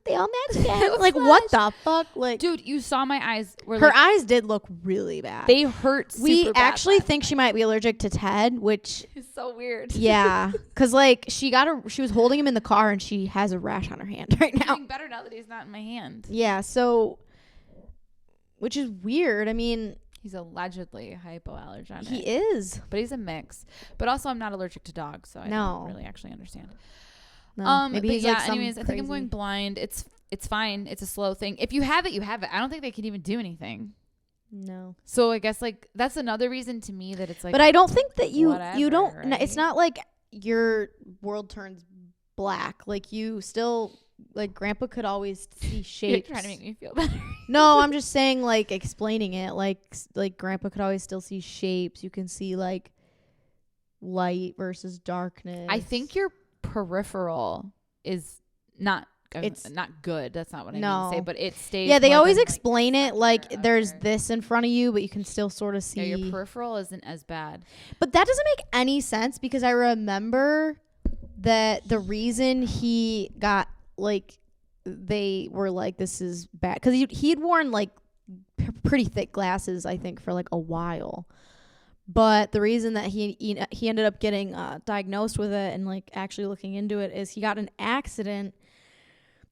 they all match again. Like, what the fuck? Like, dude, you saw my eyes. Her eyes did look really bad. They hurt super We bad actually think she might be allergic to Ted, which is so weird. Yeah, because like she was holding him in the car and she has a rash on her hand right now. I'm doing better now that he's not in my hand. Yeah, so, which is weird. I mean, he's allegedly hypoallergenic. He is, but he's a mix. But also, I'm not allergic to dogs, so I don't really actually understand. No, maybe he's like anyways, I think I'm going blind. It's fine. It's a slow thing. If you have it, you have it. I don't think they can even do anything. No. So I guess like that's another reason to me that it's like. But I don't think that you don't. Right? It's not like your world turns black. Like you still like Grandpa could always see shapes. You're trying to make me feel better. No, I'm just saying like explaining it. Like Grandpa could always still see shapes. You can see like light versus darkness. I think your peripheral is not it's not good. That's not what I mean to say, but it stays. Yeah, they more always than, explain the it like center of there's your- this in front of you, but you can still sort of see. Yeah, your peripheral isn't as bad. But that doesn't make any sense because I remember that the reason he got like they were like this is bad because he had worn like pretty thick glasses I think for like a while. But the reason that he ended up getting diagnosed with it and like actually looking into it is he got an accident,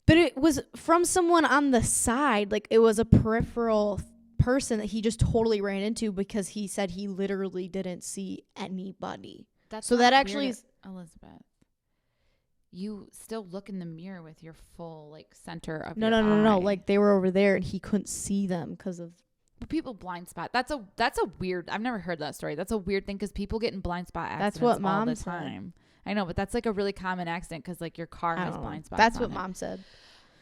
but it was from someone on the side. Like it was a peripheral person that he just totally ran into because he said he literally didn't see anybody. That's so not that weird, actually is, Elizabeth. You still look in the mirror with your full like center of no. your eye. Like they were over there and he couldn't see them because of. But people blind spot. That's a weird. I've never heard that story. That's a weird thing because people get in blind spot accidents That's what all Mom the said. time. I know, but that's like a really common accident because like your car I has don't know. blind spots. That's on what it. Mom said.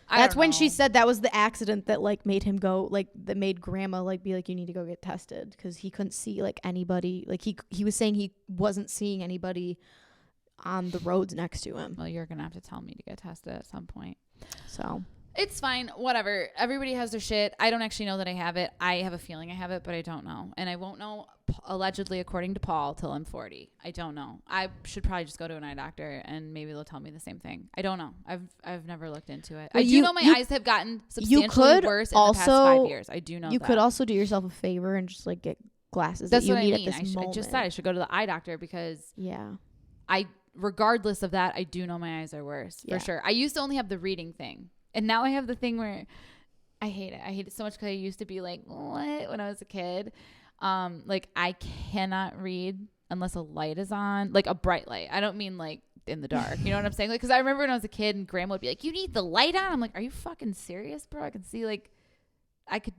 I That's don't when she know. said that was the accident that like made him go like that made Grandma like be like you need to go get tested because he couldn't see like anybody. Like he was saying he wasn't seeing anybody on the roads next to him. Well, you're gonna have to tell me to get tested at some point. So It's fine. Whatever. Everybody has their shit. I don't actually know that I have it. I have a feeling I have it, but I don't know. And I won't know, allegedly, according to Paul, till I'm 40. I don't know. I should probably just go to an eye doctor, and maybe they'll tell me the same thing. I don't know. I've never looked into it. Well, I do know my eyes have gotten substantially could worse in the past also- 5 years. I do know you that. could also do yourself a favor and just like get glasses That's that you what I need mean. at this I moment. just said I should go to the eye doctor because Yeah. regardless of that, I do know my eyes are worse Yeah. for sure. I used to only have the reading thing. And now I have the thing where I hate it. I hate it so much because I used to be like, what? When I was a kid. Like I cannot read unless a light is on, like a bright light. I don't mean like in the dark. You know what I'm saying? Like, because I remember when I was a kid and Grandma would be like, you need the light on? I'm like, are you fucking serious, bro? I can see like, I could,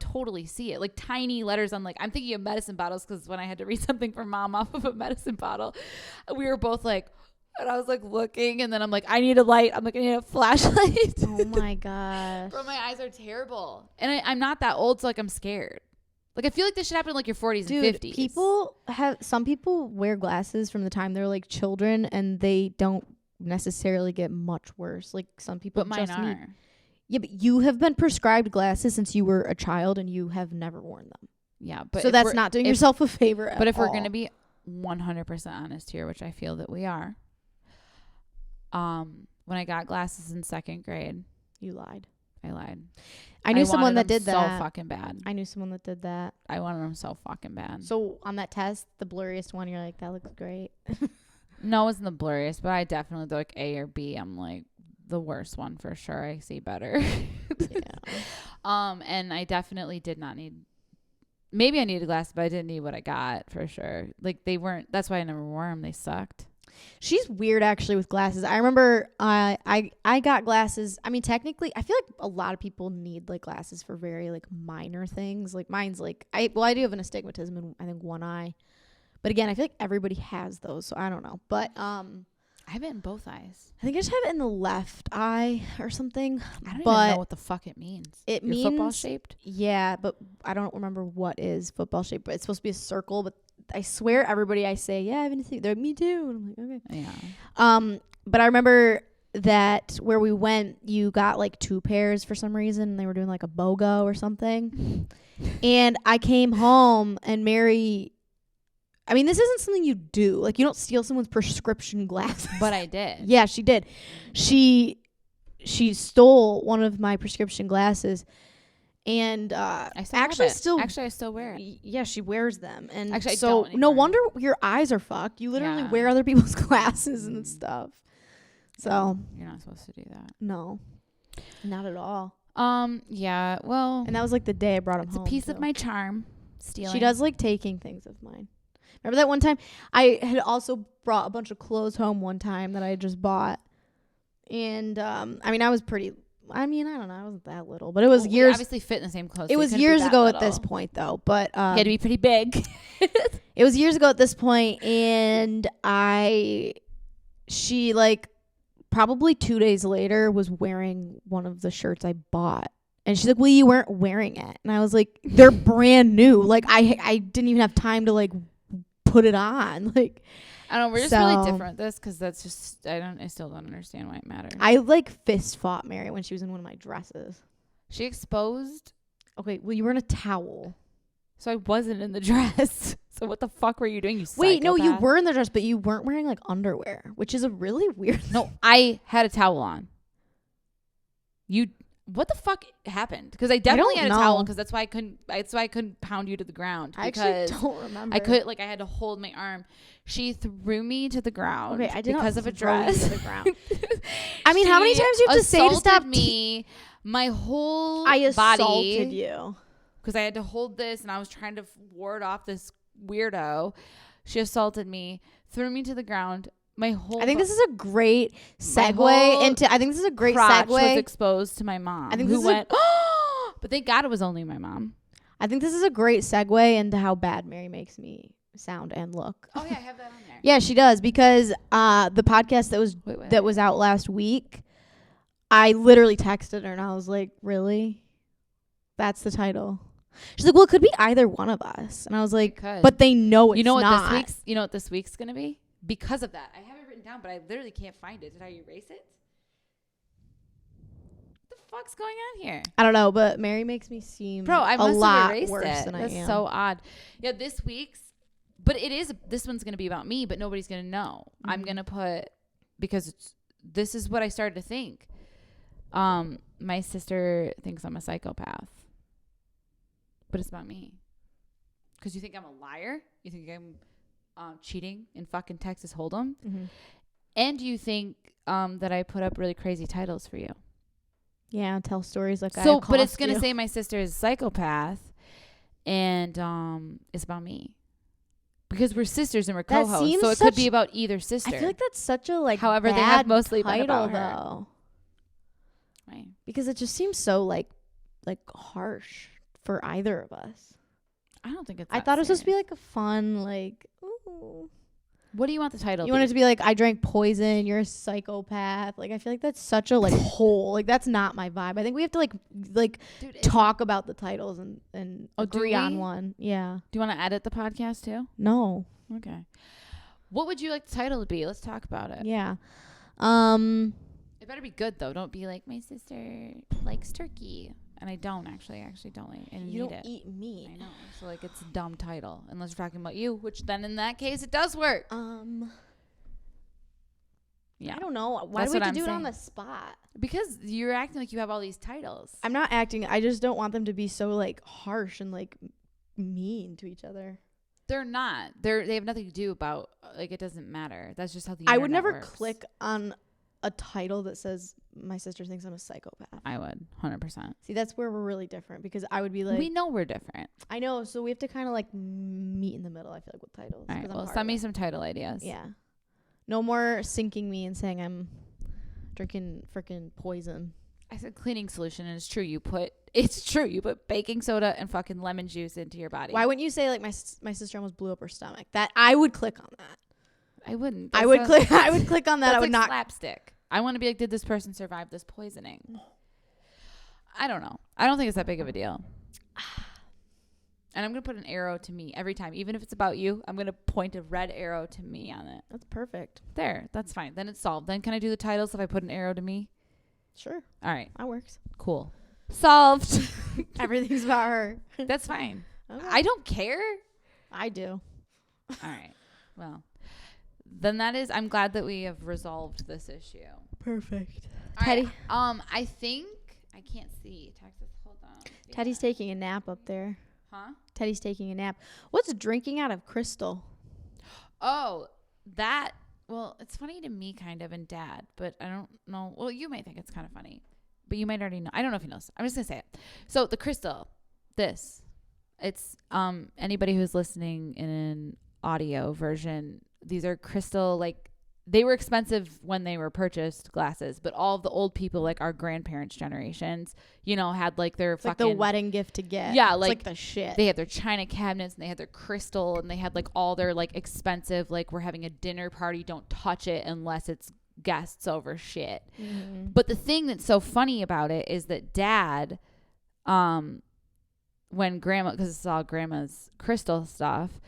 totally see it. Like tiny letters on like, I'm thinking of medicine bottles because when I had to read something for Mom off of a medicine bottle, we were both like, and I was like looking, and then I'm like, I need a light. I'm like, I need a flashlight. Oh my gosh. Bro, my eyes are terrible. And I'm not that old, so like I'm scared. Like I feel like this should happen in like your 40s Dude, and 50s. some people wear glasses from the time they're like children and they don't necessarily get much worse. Like some people But mine just are. need. Yeah, but you have been prescribed glasses since you were a child and you have never worn them. Yeah, but so if that's we're- not doing if- yourself a favor at But if we're all. going to be 100% honest here, which I feel that we are, when I got glasses in 2nd grade, You lied. I lied. I knew someone wanted that them did that. so fucking bad. I knew someone that did that. I wanted them so fucking bad. So on that test, the blurriest one, you're like, that looks great. No, it wasn't the blurriest, but I definitely like A or B. I'm like the worst one for sure. I see better. Yeah. And I definitely did not need. Maybe I needed glasses, but I didn't need what I got for sure. Like they weren't. That's why I never wore them. They sucked. She's weird actually with glasses. I remember I got glasses. I mean, technically, I feel like a lot of people need like glasses for very like minor things. Like mine's like I do have an astigmatism in I think one eye. But again, I feel like everybody has those, so I don't know. But I have it in both eyes. I think I just have it in the left eye or something. I don't but even know what the fuck it means. It Your means football shaped. Yeah, but I don't remember what is football shape. But it's supposed to be a circle. But I swear, everybody I say, yeah, I have anything. They're like, me too. And I'm like, okay. Yeah. But I remember that where we went, you got like 2 pairs for some reason. And they were doing like a BOGO or something. And I came home and Mary. I mean, this isn't something you do. Like, you don't steal someone's prescription glasses. But I did. Yeah, she did. She stole one of my prescription glasses, and I still actually have it. still Actually, I still wear it. yeah, she wears them. And Actually, I so don't no anymore. wonder your eyes are fucked. You literally Yeah. wear other people's glasses and stuff. So You're not supposed to do that. no, not at all. Yeah. Well, And that was like the day I brought him it's home. a piece of too. my charm. Stealing. She does like taking things of mine. Remember that one time I had also brought a bunch of clothes home one time that I had just bought. And I mean, I was pretty, I don't know, I wasn't that little, but it was Well, we years. obviously fit in the same clothes. It so was couldn't be years that ago little. at this point though, but You had to be pretty big. it was years ago at this point, and she like probably 2 days later was wearing one of the shirts I bought. And she's like, well, you weren't wearing it. And I was like, they're brand new. Like I didn't even have time to like put it on. Like, I don't know. We're just really different at this because that's just I still don't understand why it matters. I like fist fought Mary when she was in one of my dresses. She exposed. Okay, well, you were in a towel. So I wasn't in the dress. So what the fuck were you doing? You Wait, no, you psychopath? were in the dress, but you weren't wearing like underwear, which is a really weird. No, I had a towel on. What the fuck happened? Because I definitely had a towel because that's why I couldn't pound you to the ground. I actually don't remember. I had to hold my arm. She threw me to the ground. Okay, I did because not of a throw you dress. to the ground. I mean, how many times do you have to say to stop me? My whole I assaulted body, you because I had to hold this and I was trying to ward off this weirdo. She assaulted me, threw me to the ground. My whole I think this is a great segue into. I think this is a great crotch segue. was exposed to my mom. I think who this went, but thank God it was only my mom. I think this is a great segue into how bad Mary makes me sound and look. Oh yeah, I have that on there. Yeah, she does, because the podcast that was out last week, I literally texted her and I was like, "Really? That's the title?" She's like, "Well, it could be either one of us." And I was like, "But they know it's not." You know what this week's gonna be? Because of that, I have it written down, but I literally can't find it. Did I erase it? What the fuck's going on here? I don't know, but Mary makes me seem I a must lot have erased worse it. than That's I am. so odd. Yeah, this one's gonna be about me, but nobody's gonna know. Mm-hmm. I'm gonna put because this is what I started to think. My sister thinks I'm a psychopath, but it's about me. Because you think I'm a liar? You think I'm cheating in fucking Texas Hold'em? Mm-hmm. And you think that I put up really crazy titles for you? Yeah, tell stories like So, I but it's gonna you. say my sister is a psychopath, and it's about me because we're sisters and we're That co-hosts. seems So it could be about either sister. I feel like that's such a However, bad they have mostly been title about her. though, Right. because it just seems so like harsh for either of us. I don't think it's. I thought it was supposed to be like a fun ooh. What do you want the title? You want it to be like, I drank poison, you're a psychopath. Like, I feel like that's such a hole. Like, that's not my vibe. I think we have to Dude, talk about the titles and agree on one. Yeah. do you want to edit the podcast too? No. Okay. What would you like the title to be? Let's talk about it. Yeah. It better be good though. Don't be like my sister likes turkey. And I don't actually don't like and You don't it. eat meat. I know. So it's a dumb title. Unless we're talking about you, which then in that case it does work. Yeah. I don't know. Why That's do we what have to I'm do it on saying. the spot? Because you're acting like you have all these titles. I'm not acting. I just don't want them to be so harsh and mean to each other. They're not. They have nothing to do about it doesn't matter. That's just how the I would internet never works. click on a title that says my sister thinks I'm a psychopath. I would 100%. See, that's where we're really different, because I would be like, We know we're different. I know, so we have to kind of meet in the middle. I feel like with titles. All right. 'cause I'm Well, hard send me with- some title ideas. Yeah. No more sinking me and saying I'm drinking freaking poison. I said cleaning solution, and it's true. It's true. You put baking soda and fucking lemon juice into your body. Why wouldn't you say my sister almost blew up her stomach? That I would click on that. I wouldn't. I would click on that. That's I would not. slapstick. I want to be like, did this person survive this poisoning? I don't know. I don't think it's that big of a deal. And I'm going to put an arrow to me every time. Even if it's about you, I'm going to point a red arrow to me on it. That's perfect. There. That's fine. Then it's solved. Then can I do the titles if I put an arrow to me? Sure. All right. That works. Cool. Solved. Everything's about her. That's fine. Okay. I don't care. I do. All right. Well, then I'm glad that we have resolved this issue. Perfect. All Teddy. right, I think I can't see. Texas, hold on. Teddy's taking a nap up there. Huh? Teddy's taking a nap. What's drinking out of crystal? Oh, that. Well, it's funny to me, kind of, and Dad, but I don't know. Well, you might think it's kind of funny, but you might already know. I don't know if he knows. I'm just gonna say it. So the crystal, it's anybody who's listening in an audio version. These are crystal, they were expensive when they were purchased, glasses, but all of the old people, our grandparents' generations, had their It's fucking the wedding gift to get. Yeah, it's the shit. They had their china cabinets and they had their crystal and they had all their expensive, we're having a dinner party, don't touch it unless it's guests over shit. Mm-hmm. But the thing that's so funny about it is that Dad, when Grandma, because it's all Grandma's crystal stuff,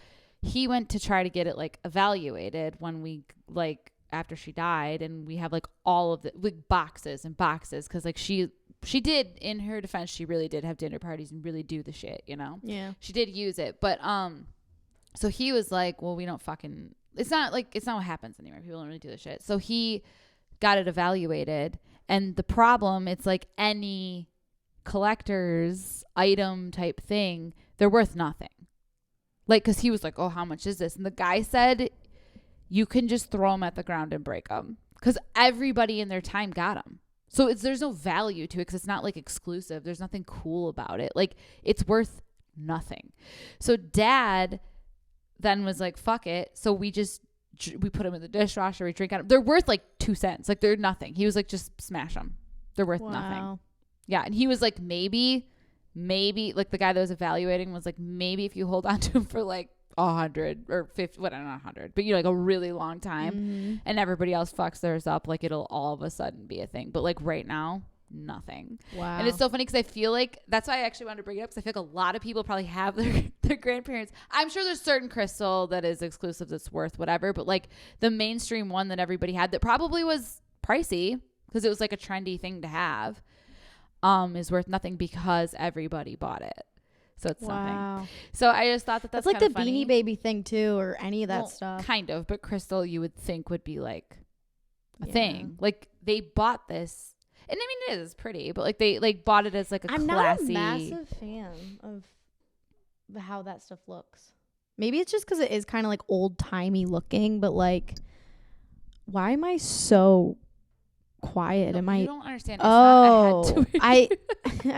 he went to try to get it like evaluated when we like after she died, and we have like all of the like boxes and boxes because like she did, in her defense, she really did have dinner parties and really do the shit, you know? Yeah. She did use it. But so he was like, well, we don't fucking, it's not what happens anymore. People don't really do this shit. So he got it evaluated, and the problem, it's like any collector's item type thing, they're worth nothing. Like, because he was like, oh, how much is this? And the guy said, you can just throw them at the ground and break them. Because everybody in their time got them. So there's no value to it because it's not like exclusive. There's nothing cool about it. Like, it's worth nothing. So Dad then was like, fuck it. So we put them in the dishwasher. We drink out of them. They're worth like 2 cents. Like, they're nothing. He was like, just smash them. They're worth nothing. Yeah. And he was like, maybe, like the guy that was evaluating was like, maybe if you hold on to them for like 100 or 50, not 100, but like a really long time, and everybody else fucks theirs up, like it'll all of a sudden be a thing. But like right now, nothing. Wow. And it's so funny because I feel like that's why I actually wanted to bring it up, because I feel like a lot of people probably have their grandparents. I'm sure there's certain crystal that is exclusive that's worth whatever, but like the mainstream one that everybody had that probably was pricey because it was like a trendy thing to have, is worth nothing because everybody bought it. So it's something. So I just thought that's like the funny. Beanie Baby thing too, or any of that stuff. Kind of, but crystal you would think would be like a thing. Like they bought this, and I mean it is pretty, but like they like bought it as like a classy. I'm not a massive fan of how that stuff looks. Maybe it's just because it is kind of like old timey looking, but like, why am I so quiet? You don't understand. It's oh, I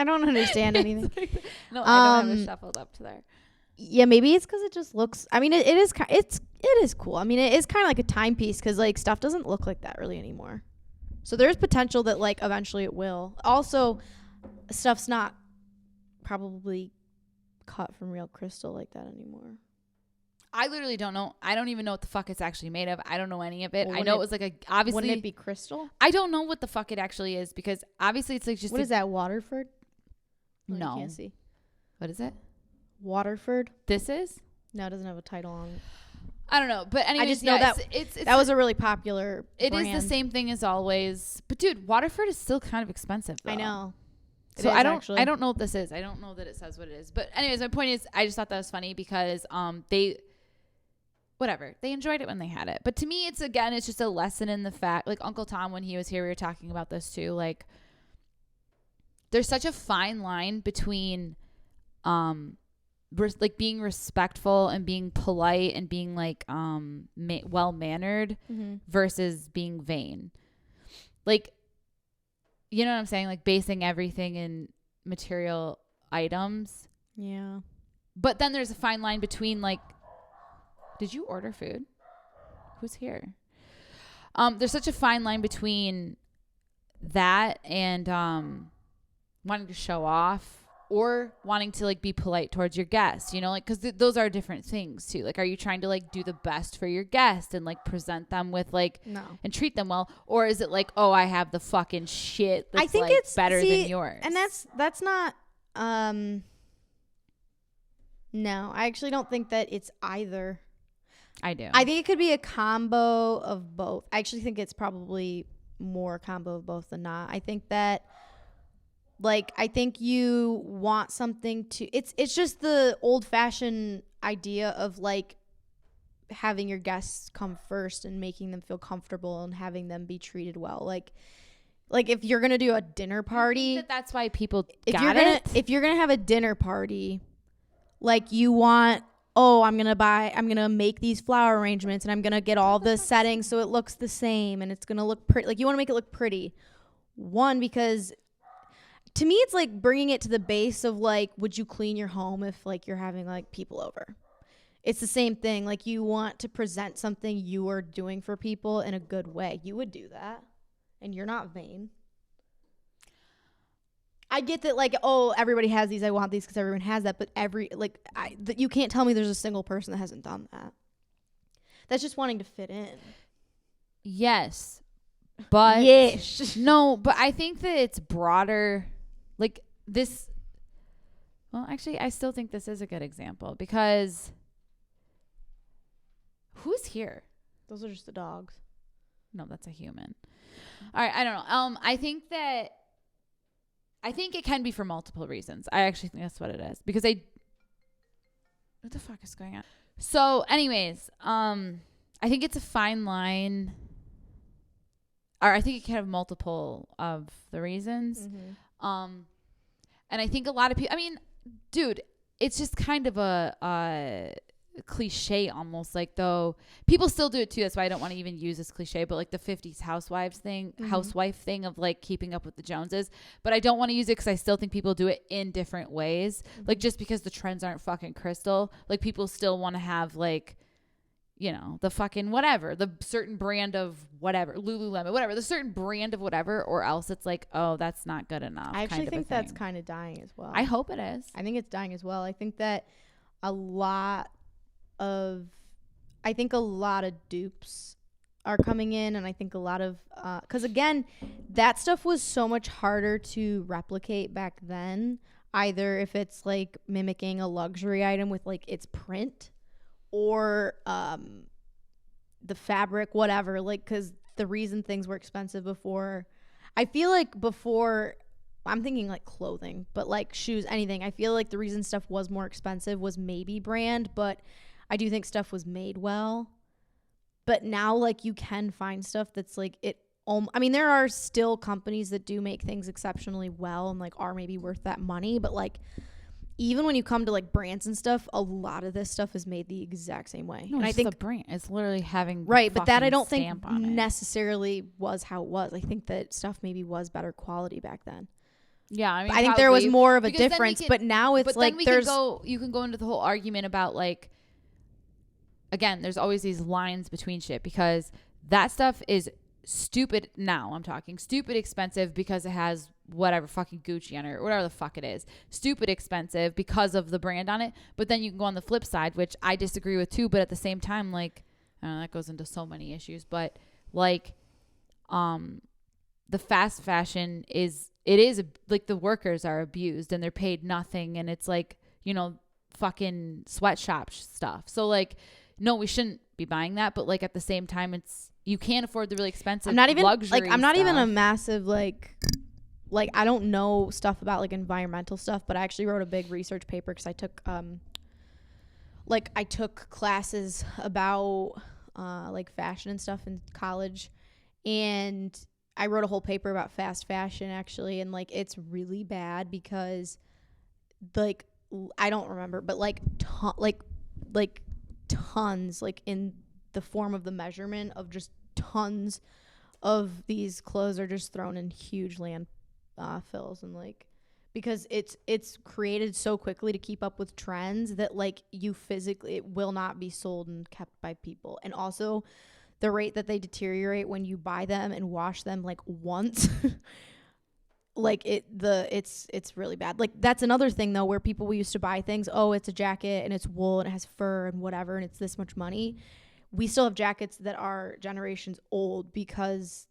don't understand anything. No, I don't have it shuffled up to there. Yeah, maybe it's because it just looks. I mean, it is cool. I mean, it is kind of like a timepiece because like stuff doesn't look like that really anymore. So there's potential that like eventually it will. Also, stuff's not probably cut from real crystal like that anymore. I literally don't know. I don't even know what the fuck it's actually made of. I don't know any of it. Well, I know it was like obviously. Wouldn't it be crystal? I don't know what the fuck it actually is because obviously it's like just. What is that, Waterford? No. You can't see. What is it? Waterford. This is? No, it doesn't have a title on it. I don't know, but anyways, I just know that it's that was a really popular It brand. is the same thing as always. But dude, Waterford is still kind of expensive though. I know. So I don't know what this is. I don't know that it says what it is. But anyways, my point is I just thought that was funny because they enjoyed it when they had it. But to me, it's just a lesson in the fact, like Uncle Tom, when he was here, we were talking about this too. Like, there's such a fine line between, like being respectful and being polite and being like, well mannered versus being vain. Like, you know what I'm saying? Like basing everything in material items. Yeah. But then there's a fine line between like, did you order food? Who's here? There's such a fine line between that and wanting to show off or wanting to like be polite towards your guests, you know, like, because those are different things too. Like, are you trying to like do the best for your guest and like present them with like and treat them well, or is it like, oh, I have the fucking shit that's, I think like, it's better than yours? And that's not no, I actually don't think that it's either. I do. I think it could be a combo of both. I actually think it's probably more combo of both than not. I think that, like, I think you want something to. It's just the old-fashioned idea of like having your guests come first and making them feel comfortable and having them be treated well. Like if you're gonna do a dinner party, that's why people if you're gonna have a dinner party, like you want. Oh, I'm going to make these flower arrangements and I'm going to get all the settings so it looks the same and it's going to look pretty. Like, you want to make it look pretty. One, because to me, it's like bringing it to the base of like, would you clean your home if like you're having like people over? It's the same thing. Like, you want to present something you are doing for people in a good way. You would do that. And you're not vain. I get that, like, oh, everybody has these. I want these because everyone has that. But you can't tell me there's a single person that hasn't done that. That's just wanting to fit in. Yes, but no. But I think that it's broader. Like this. Well, actually, I still think this is a good example because Who's here? Those are just the dogs. No, that's a human. All right, I don't know. I think it can be for multiple reasons. I actually think that's what it is because what the fuck is going on? So, anyways, I think it's a fine line. Or I think it can have multiple of the reasons. And I think a lot of people, I mean, dude, it's just kind of a cliche almost, like, though people still do it too. That's why I don't want to even use this cliche, but like the 50s housewife thing of like keeping up with the Joneses. But I don't want to use it because I still think people do it in different ways. Like just because the trends aren't fucking crystal, like people still want to have like, you know, the fucking whatever, the certain brand of whatever, Lululemon, whatever, the certain brand of whatever, or else it's like, oh, that's not good enough. I actually think that's kind of dying as well. I hope it is. I think it's dying as well. I think that a lot of dupes are coming in, and I think a lot of because again, that stuff was so much harder to replicate back then, either if it's like mimicking a luxury item with like its print or the fabric, whatever, like, because the reason things were expensive before, I feel like before, I'm thinking like clothing, but like shoes, anything, I feel like the reason stuff was more expensive was maybe brand, but I do think stuff was made well. But now, like, you can find stuff that's like I mean, there are still companies that do make things exceptionally well and like are maybe worth that money, but like even when you come to like brands and stuff, a lot of this stuff is made the exact same way. No, and it's I think the brand, it's literally having right, but that I don't think necessarily was how it was. I think that stuff maybe was better quality back then. Yeah, I mean, I think there was more of a because difference, but now it's like you can go into the whole argument about like, again, there's always these lines between shit because that stuff is stupid. Now I'm talking stupid expensive because it has whatever fucking Gucci on it or whatever the fuck it is. Stupid expensive because of the brand on it. But then you can go on the flip side, which I disagree with too. But at the same time, like, I don't know, that goes into so many issues. But like, the fast fashion is like the workers are abused and they're paid nothing, and it's like, you know, fucking sweatshop stuff. So like, no, we shouldn't be buying that. But like at the same time, it's, you can't afford the really expensive luxury like, I'm not stuff. even a massive like I don't know stuff about like environmental stuff, but I actually wrote a big research paper because I took classes about like fashion and stuff in college, and I wrote a whole paper about fast fashion actually, and like it's really bad because like I don't remember, but like tons, like in the form of the measurement of just tons of these clothes are just thrown in huge landfills, and like because it's created so quickly to keep up with trends that like it will not be sold and kept by people. And also the rate that they deteriorate when you buy them and wash them like once like it's really bad. Like that's another thing though, where people used to buy things, oh, it's a jacket and it's wool and it has fur and whatever and it's this much money. We still have jackets that are generations old because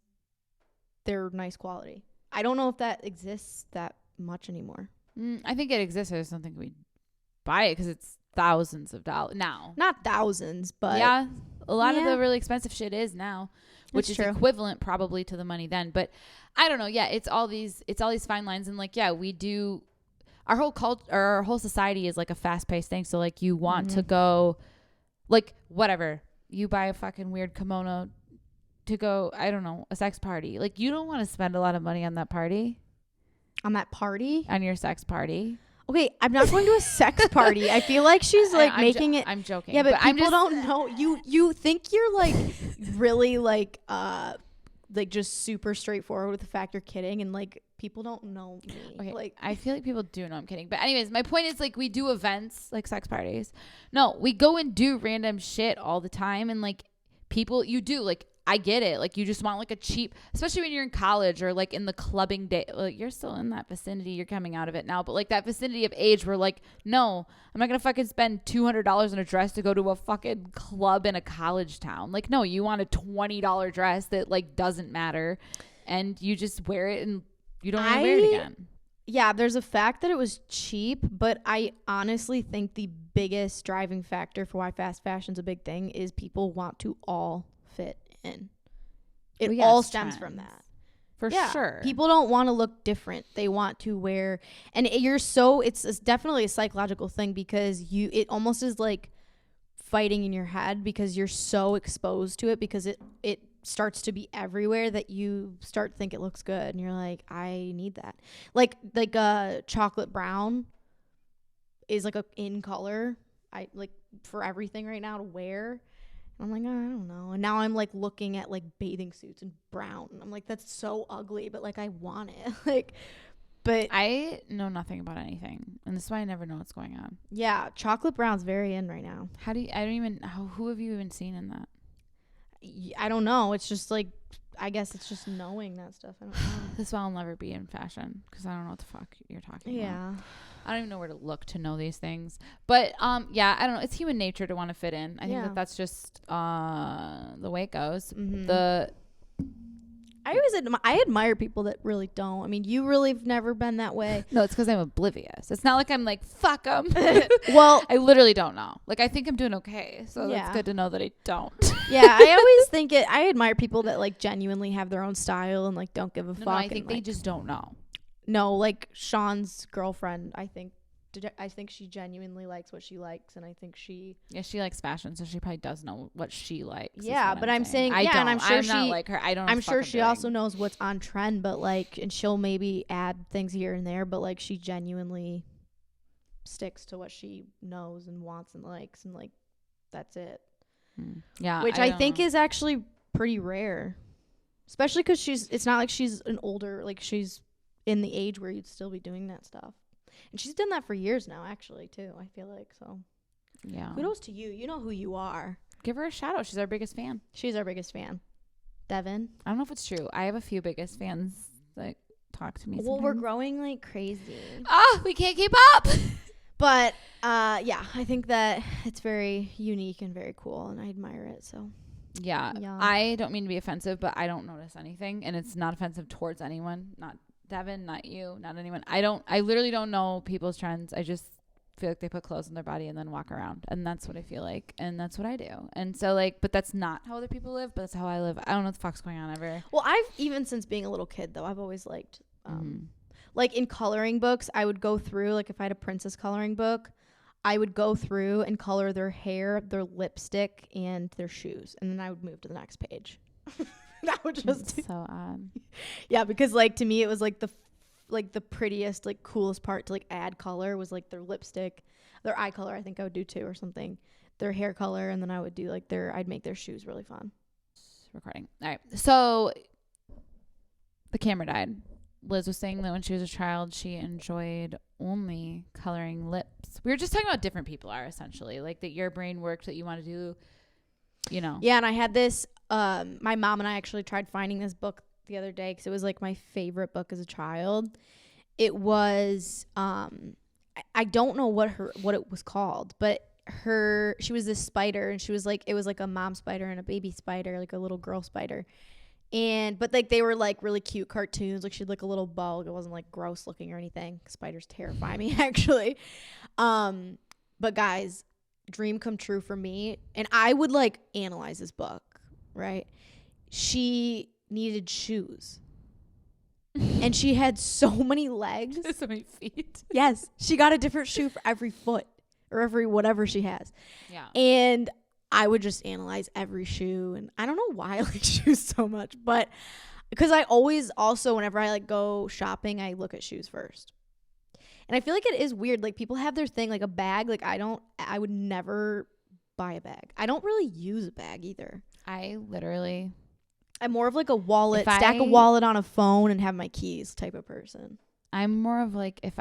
they're nice quality. I don't know if that exists that much anymore. I think it exists. I just don't think we buy it because it's thousands of dollars now. Not thousands, but yeah, a lot of the really expensive shit is now, which is true. equivalent probably to the money then. But I don't know. Yeah, it's all these fine lines, and like, yeah, we do. Our whole culture, our whole society is like a fast paced thing. So like, you want to go, like whatever. You buy a fucking weird kimono to go, I don't know, a sex party. Like, you don't want to spend a lot of money on that party. On that party? On your sex party. Okay, I'm not going to a sex party. I feel like she's like making it. I'm joking. Yeah, but people don't know. You think you're like really like just super straightforward with the fact you're kidding, and like people don't know me. Okay, like I feel like people do know I'm kidding. But anyways, my point is like we do events like sex parties. No, we go and do random shit all the time, and like people, you do like, I get it. Like you just want like a cheap, especially when you're in college or like in the clubbing day. Like you're still in that vicinity. You're coming out of it now, but like that vicinity of age where like, no, I'm not gonna fucking spend $200 on a dress to go to a fucking club in a college town. Like no, you want a $20 dress that like doesn't matter, and you just wear it and you don't even wear it again. Yeah, there's a fact that it was cheap, but I honestly think the biggest driving factor for why fast fashion's a big thing is people want to all fit in. It Well, yeah, all it's stems from trends. that. For Yeah, sure. people don't want to look different. They want to wear, and it's definitely a psychological thing because it almost is like fighting in your head because you're so exposed to it because it starts to be everywhere that you start to think it looks good and you're like, I need that. Like chocolate brown is like a in color. I like for everything right now to wear. I'm like, I don't know. And now I'm like looking at like bathing suits in brown. I'm like, that's so ugly, but like I want it. Like, but I know nothing about anything, and this is why I never know what's going on. yeah, chocolate brown's very in right now. I don't even, who have you even seen in that? I don't know. It's just like, I guess it's just knowing that stuff. I don't know. This is why I'll never be in fashion because I don't know what the fuck you're talking about. Yeah. I don't even know where to look to know these things. But yeah, I don't know. It's human nature to want to fit in. I think Yeah. that's just the way it goes. Mhm. I admire people that really don't. I mean, you really have never been that way. No, it's because I'm oblivious. It's not like I'm like, fuck them. Well, I literally don't know. Like, I think I'm doing okay. So Yeah. it's good to know that I don't. yeah, I always think I admire people that like genuinely have their own style and like don't give a fuck. No, I and, think they like, just don't know. no, like Sean's girlfriend, I think she genuinely likes what she likes, and I think she. Yeah, she likes fashion, so she probably does know what she likes. is Yeah, what but I'm saying, I yeah, don't. and I'm sure not like her. I don't. know I'm what the sure fuck she doing. also knows what's on trend, but like, and she'll maybe add things here and there, but like, she genuinely sticks to what she knows and wants and likes, and like, that's it. Yeah, Which I don't think know. is actually pretty rare, especially because it's not like she's an older, like she's in the age where you'd still be doing that stuff. And she's done that for years now, actually, too, I feel like. So Yeah. kudos to you. You know who you are. Give her a shout out. She's our biggest fan. She's our biggest fan. Devin. I don't know if it's true. I have a few biggest fans that talk to me. Well, we're sometimes. growing like crazy. We can't keep up. But yeah, I think that it's very unique and very cool, and I admire it. So Yeah. Yeah. I don't mean to be offensive, but I don't notice anything, and it's not offensive towards anyone. Not Devin, not you, not anyone. I literally don't know people's trends. I just feel like they put clothes on their body and then walk around, and that's what I feel like, and that's what I do. And so like, but that's not how other people live, but that's how I live. I don't know what the fuck's going on ever. well, I've even since being a little kid though, I've always liked like in coloring books, I would go through, like if I had a princess coloring book, I would go through and color their hair, their lipstick, and their shoes, and then I would move to the next page. That would just It's so odd. yeah, because like to me it was like the prettiest, like coolest part to like add color was like their lipstick, their eye color. I think I would do too, or something. Their hair color, and then I would do like I'd make their shoes really fun. Recording. All right. So the camera died. Liz was saying that when she was a child, she enjoyed only coloring lips. We were just talking about different people are essentially like that. Your brain worked that you want to do, you know. Yeah, and I had this. My mom and I actually tried finding this book the other day because it was like my favorite book as a child. It was I don't know what it was called, but she was this spider, and she was like, it was like a mom spider and a baby spider, like a little girl spider. But like they were like really cute cartoons. Like she had like a little bug. It wasn't like gross looking or anything. Spiders terrify me actually. But guys, dream come true for me. And I would like analyze this book, right? She needed shoes. And she had so many legs. So many feet. Yes. She got a different shoe for every foot or every whatever she has. Yeah. And I would just analyze every shoe, and I don't know why I like shoes so much, but because I always also, whenever I like go shopping, I look at shoes first. And I feel like it is weird. Like people have their thing, like a bag. Like I would never buy a bag. I don't really use a bag either. I'm more of like a wallet, stack a wallet on a phone and have my keys type of person. I'm more of like, if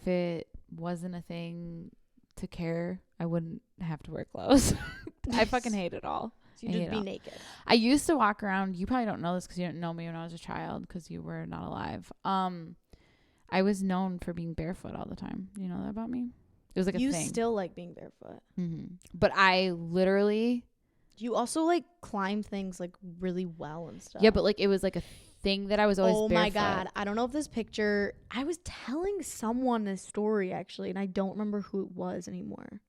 it wasn't a thing to care, I wouldn't have to wear clothes. I fucking hate it all. So you just be naked. I used to walk around. You probably don't know this because you didn't know me when I was a child because you were not alive. I was known for being barefoot all the time. You know that about me? It was like a thing. You still like being barefoot. Mm-hmm. But I literally... You also like climb things like really well and stuff. Yeah, but like it was like a thing that I was always Oh barefoot. my God. I don't know if this picture, I was telling someone this story actually, and I don't remember who it was anymore.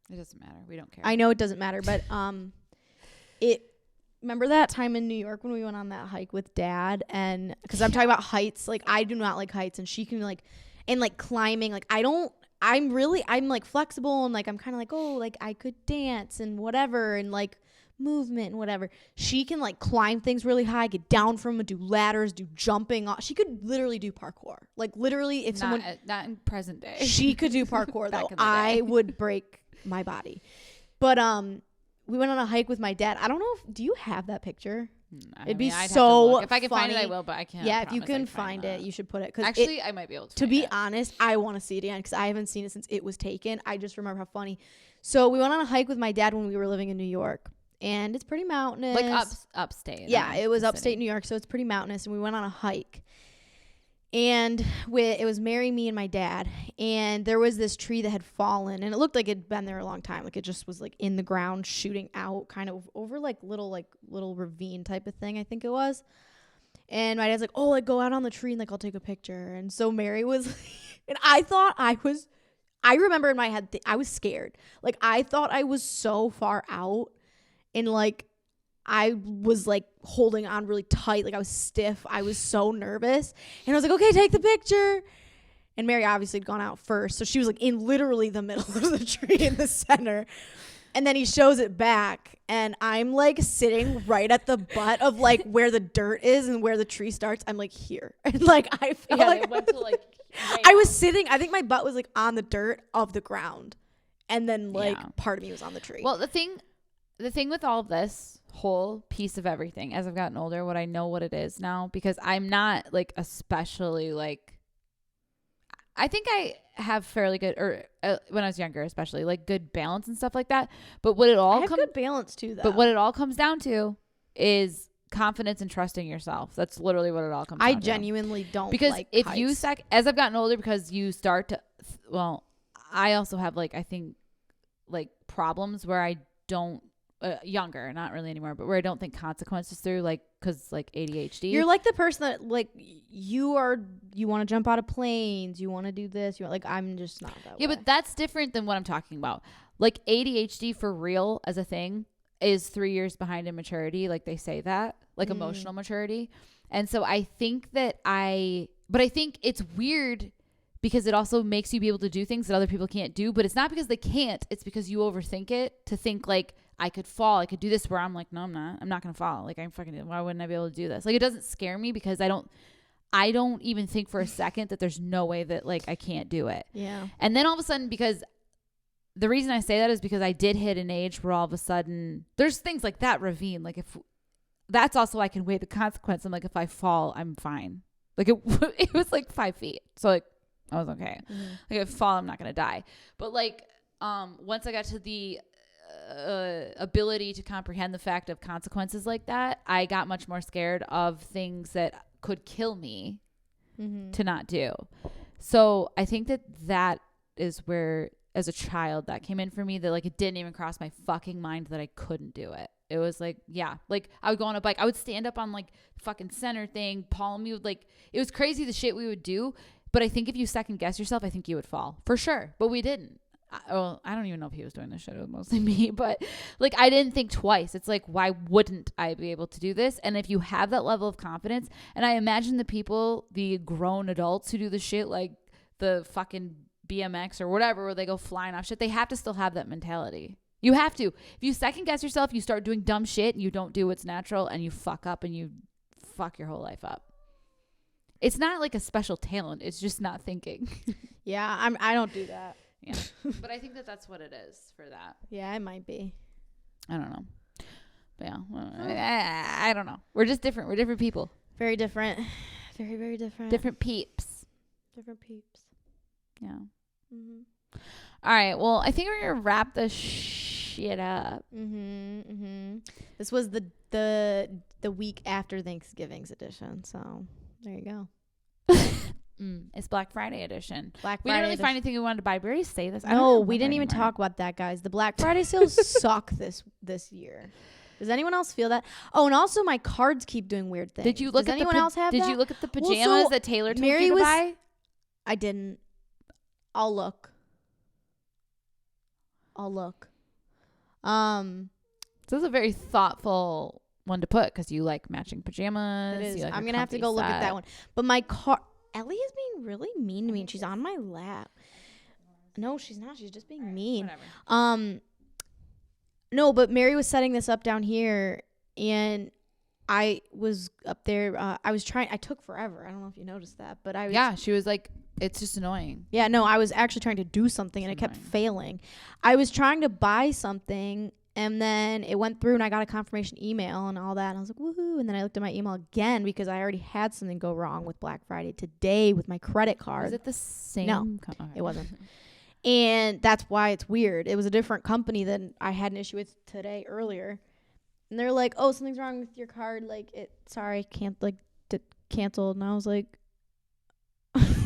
It doesn't matter. We don't care. I know it doesn't matter, but remember that time in New York when we went on that hike with Dad? And because I'm talking about heights, like I do not like heights, and she can like, and like climbing, like I'm like flexible and like I'm kind of like, oh, like I could dance and whatever and like movement and whatever. She can like climb things really high, get down from them, do ladders, do jumping. She could literally do parkour. Like literally, if someone not in present day, she could do parkour Back though, in the day. I would break my body. But we went on a hike with my dad. I don't know if do you have that picture? It'd be I'd have to so look. If I can find it, I funny. will. But I can't. Yeah, if you promise I can find it, you should put it. 'Cause actually, I might be able to. to find be it. honest, I want to see it again because I haven't seen it since it was taken. I just remember how funny. So we went on a hike with my dad when we were living in New York, and it's pretty mountainous. like upstate. Yeah, it was the upstate city. New York, so it's pretty mountainous, and we went on a hike. And it was Mary, me, and my dad. And there was this tree that had fallen, and it looked like it'd been there a long time. Like it just was like in the ground, shooting out, kind of over like little ravine type of thing. I think it was. And my dad's like, "Oh, like go out on the tree and like I'll take a picture." And so Mary was, and I thought I remember in my head I was scared. Like I thought I was so far out, and like I was like holding on really tight. Like I was stiff. I was so nervous. And I was like, okay, take the picture. And Mary obviously had gone out first. So she was like in literally the middle of the tree in the center. And then he shows it back. And I'm like sitting right at the butt of like where the dirt is and where the tree starts. I'm like here. And like I felt Yeah, like they went to like. I was sitting. I think my butt was like on the dirt of the ground. And then like part of me was on the tree. Well, the thing with all of this whole piece of everything, as I've gotten older, what I know what it is now, because I'm not like especially like, I think I have fairly good, or when I was younger, especially like good balance and stuff like that. But what it all I have good balance too, though. But what it all comes down to is confidence and trusting yourself. That's literally what it all comes down to. I genuinely don't because like if heights. you as I've gotten older, because you start to, well, I also have like, I think like problems where I don't, younger, not really anymore, but where I don't think consequences through, like, because like ADHD. You're like the person that like you want to jump out of planes, you want to do this, like I'm just not that way. Yeah, but that's different than what I'm talking about. Like ADHD for real as a thing is 3 years behind in maturity. Like they say that, like emotional maturity. And so I think that but I think it's weird because it also makes you be able to do things that other people can't do, but it's not because they can't. It's because you overthink it to think like, I could fall. I could do this, where I'm like, no, I'm not. I'm not going to fall. Like why wouldn't I be able to do this? Like it doesn't scare me because I don't even think for a second that there's no way that like I can't do it. Yeah. And then all of a sudden, because the reason I say that is because I did hit an age where all of a sudden there's things like that ravine. Like if that's also, I can weigh the consequence. I'm like, if I fall, I'm fine. Like it was like 5 feet. So like I was okay. Like if I fall, I'm not going to die. But like, once I got to the ability to comprehend the fact of consequences like that, I got much more scared of things that could kill me to not do. So I think that is where, as a child, that came in for me, that like it didn't even cross my fucking mind that I couldn't do it. It was like, yeah, like I would go on a bike, I would stand up on like fucking center thing, Paul and me would like, it was crazy the shit we would do. But I think if you second guess yourself, I think you would fall for sure. But we didn't. I don't even know if he was doing this shit. It was mostly me, but like I didn't think twice. It's like, why wouldn't I be able to do this? And if you have that level of confidence, and I imagine the grown adults who do the shit like the fucking BMX or whatever, where they go flying off shit, they have to still have that mentality. You have to. If you second guess yourself, you start doing dumb shit and you don't do what's natural and you fuck up and you fuck your whole life up. It's not like a special talent. It's just not thinking. Yeah, I don't do that. Yeah. But I think that's what it is for that. Yeah, it might be. I don't know. But yeah. Well, I don't know. We're just different. We're different people. Very different. Very, very different. Different peeps. Different peeps. Yeah. Mm-hmm. All right. Well, I think we're going to wrap this shit up. Mm-hmm. Mm-hmm. This was the week after Thanksgiving's edition. So there you go. It's Black Friday edition. Black Friday. We didn't really find anything we wanted to buy. We already say this. No, we didn't even talk about that, guys. The Black Friday sales suck this year. Does anyone else feel that? Oh, and also my cards keep doing weird things. Did you look Does at anyone else have Did that? you look at the Well, pajamas so that Taylor told Mary you to was- buy? I didn't. I'll look. This is a very thoughtful one to put because you like matching pajamas. It is. You like I'm a gonna have to comfy go look at set. that one. But my car, Ellie is being really mean to me, and she's on my lap. No, she's not. She's just being mean. Whatever. No, but Mary was setting this up down here, and I was up there. I was trying. I took forever. I don't know if you noticed that, but I was. Yeah, she was like, it's just annoying. Yeah, no, I was actually trying to do something, and it kept failing. I was trying to buy something, and then it went through, and I got a confirmation email and all that, and I was like, woohoo! And then I looked at my email again because I already had something go wrong with Black Friday today with my credit card. Was it the same? No, Okay. it wasn't. And that's why it's weird. It was a different company than I had an issue with today earlier. And they're like, "Oh, something's wrong with your card. Like, canceled." And I was like,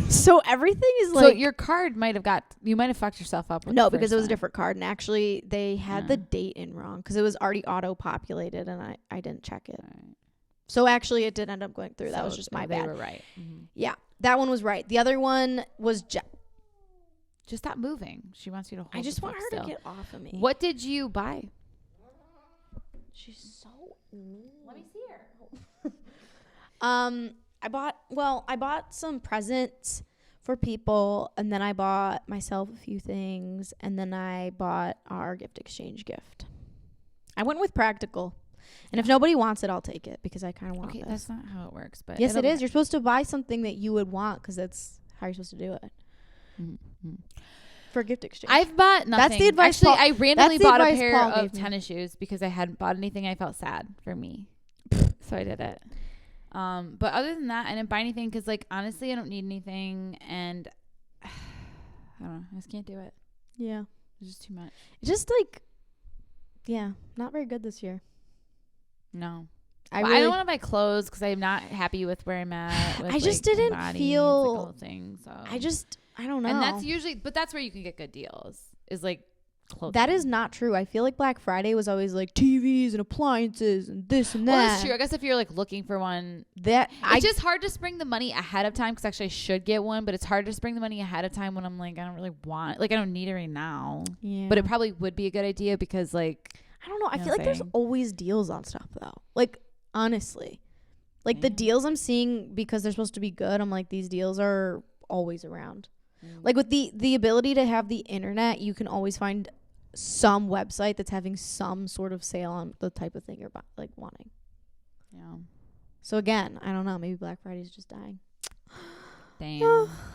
so everything is like. So your card you might have fucked yourself up. With No, the because first it was a time. different card. And actually, they had the date in wrong because it was already auto-populated, and I didn't check it. Right. So actually, it did end up going through. That was just my they bad. were right. Mm-hmm. Yeah, that one was right. The other one was Just stop moving. She wants you to hold. I just the want fuck her still. to get off of me. What did you buy? She's so mean. Let me see her. I bought some presents for people, and then I bought myself a few things, and then I bought our gift exchange gift. I went with practical. And if nobody wants it, I'll take it because I kind of want Okay, this. that's not how it works. But Yes, it is. You're supposed to buy something that you would want because that's how you're supposed to do it. Mm-hmm. For gift exchange. I've bought nothing. That's the advice Actually, Paul- I randomly that's the bought a advice pair Paul of gave me. tennis shoes because I hadn't bought anything. I felt sad for me, so I did it. But other than that, I didn't buy anything because, like, honestly, I don't need anything, and I don't know. I just can't do it. Yeah. It's just too much. It's just like, yeah, not very good this year. No. I Well, I don't want to buy clothes because I'm not happy with where I'm at. With, I just like, my didn't body. feel- It's like a whole thing. So I don't know. and that's usually, but that's where you can get good deals. Is like clothing. That is not true. I feel like Black Friday was always like TVs and appliances and this and that. Well, that's true. I guess if you're like looking for one, it's just hard to spring the money ahead of time because actually I should get one, but it's hard to spring the money ahead of time when I'm like, I don't really want, like, I don't need it right now. Yeah. But it probably would be a good idea because, like, I don't know. I You know feel what like I'm there's saying? always deals on stuff though. Like, honestly. Like the Yeah. deals I'm seeing because they're supposed to be good, I'm like, these deals are always around. Mm. Like with the ability to have the internet, you can always find some website that's having some sort of sale on the type of thing you're like wanting. yeah. So again, I don't know. Maybe Black Friday's just dying.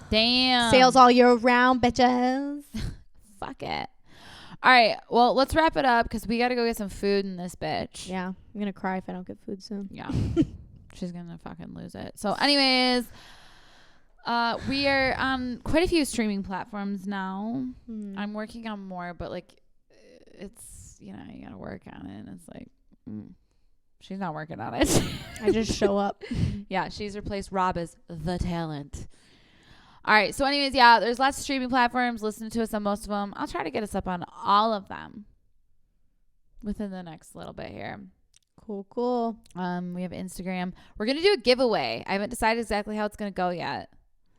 Damn. Sales all year round, bitches. Fuck it. All right. Well, let's wrap it up because we got to go get some food in this bitch. Yeah, I'm gonna cry if I don't get food soon. Yeah. She's gonna fucking lose it. So, anyways, we are on quite a few streaming platforms now. I'm working on more, but like, it's, you know, you gotta work on it. And it's like, she's not working on it. I just show up. Yeah, she's replaced Rob as the talent. All right. So, anyways, yeah, there's lots of streaming platforms. Listen to us on most of them. I'll try to get us up on all of them within the next little bit here. Cool. We have Instagram. We're gonna do a giveaway. I haven't decided exactly how it's gonna go yet.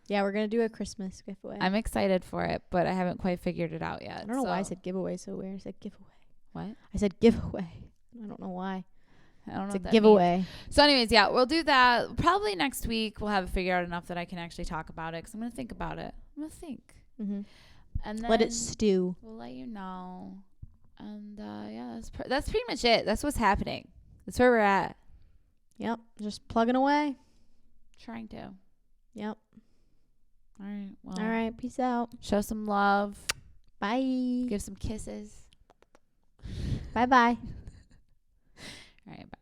Yeah, we're gonna do a Christmas giveaway. I'm excited for it, but I haven't quite figured it out yet. I don't know why I said giveaway so weird. I said giveaway. What? I said giveaway. I don't know why. I don't know. It's what a that giveaway. means. So, anyways, yeah, we'll do that. Probably next week we'll have it figured out enough that I can actually talk about it because I'm gonna think about it. I'm gonna think, Mm-hmm. and then Let it stew. we'll let you know. And yeah, that's pretty much it. That's what's happening. That's where we're at. Yep. Just plugging away. Trying to. Yep. All right. Well. All right. Peace out. Show some love. Bye. Give some kisses. Bye. All right. Bye.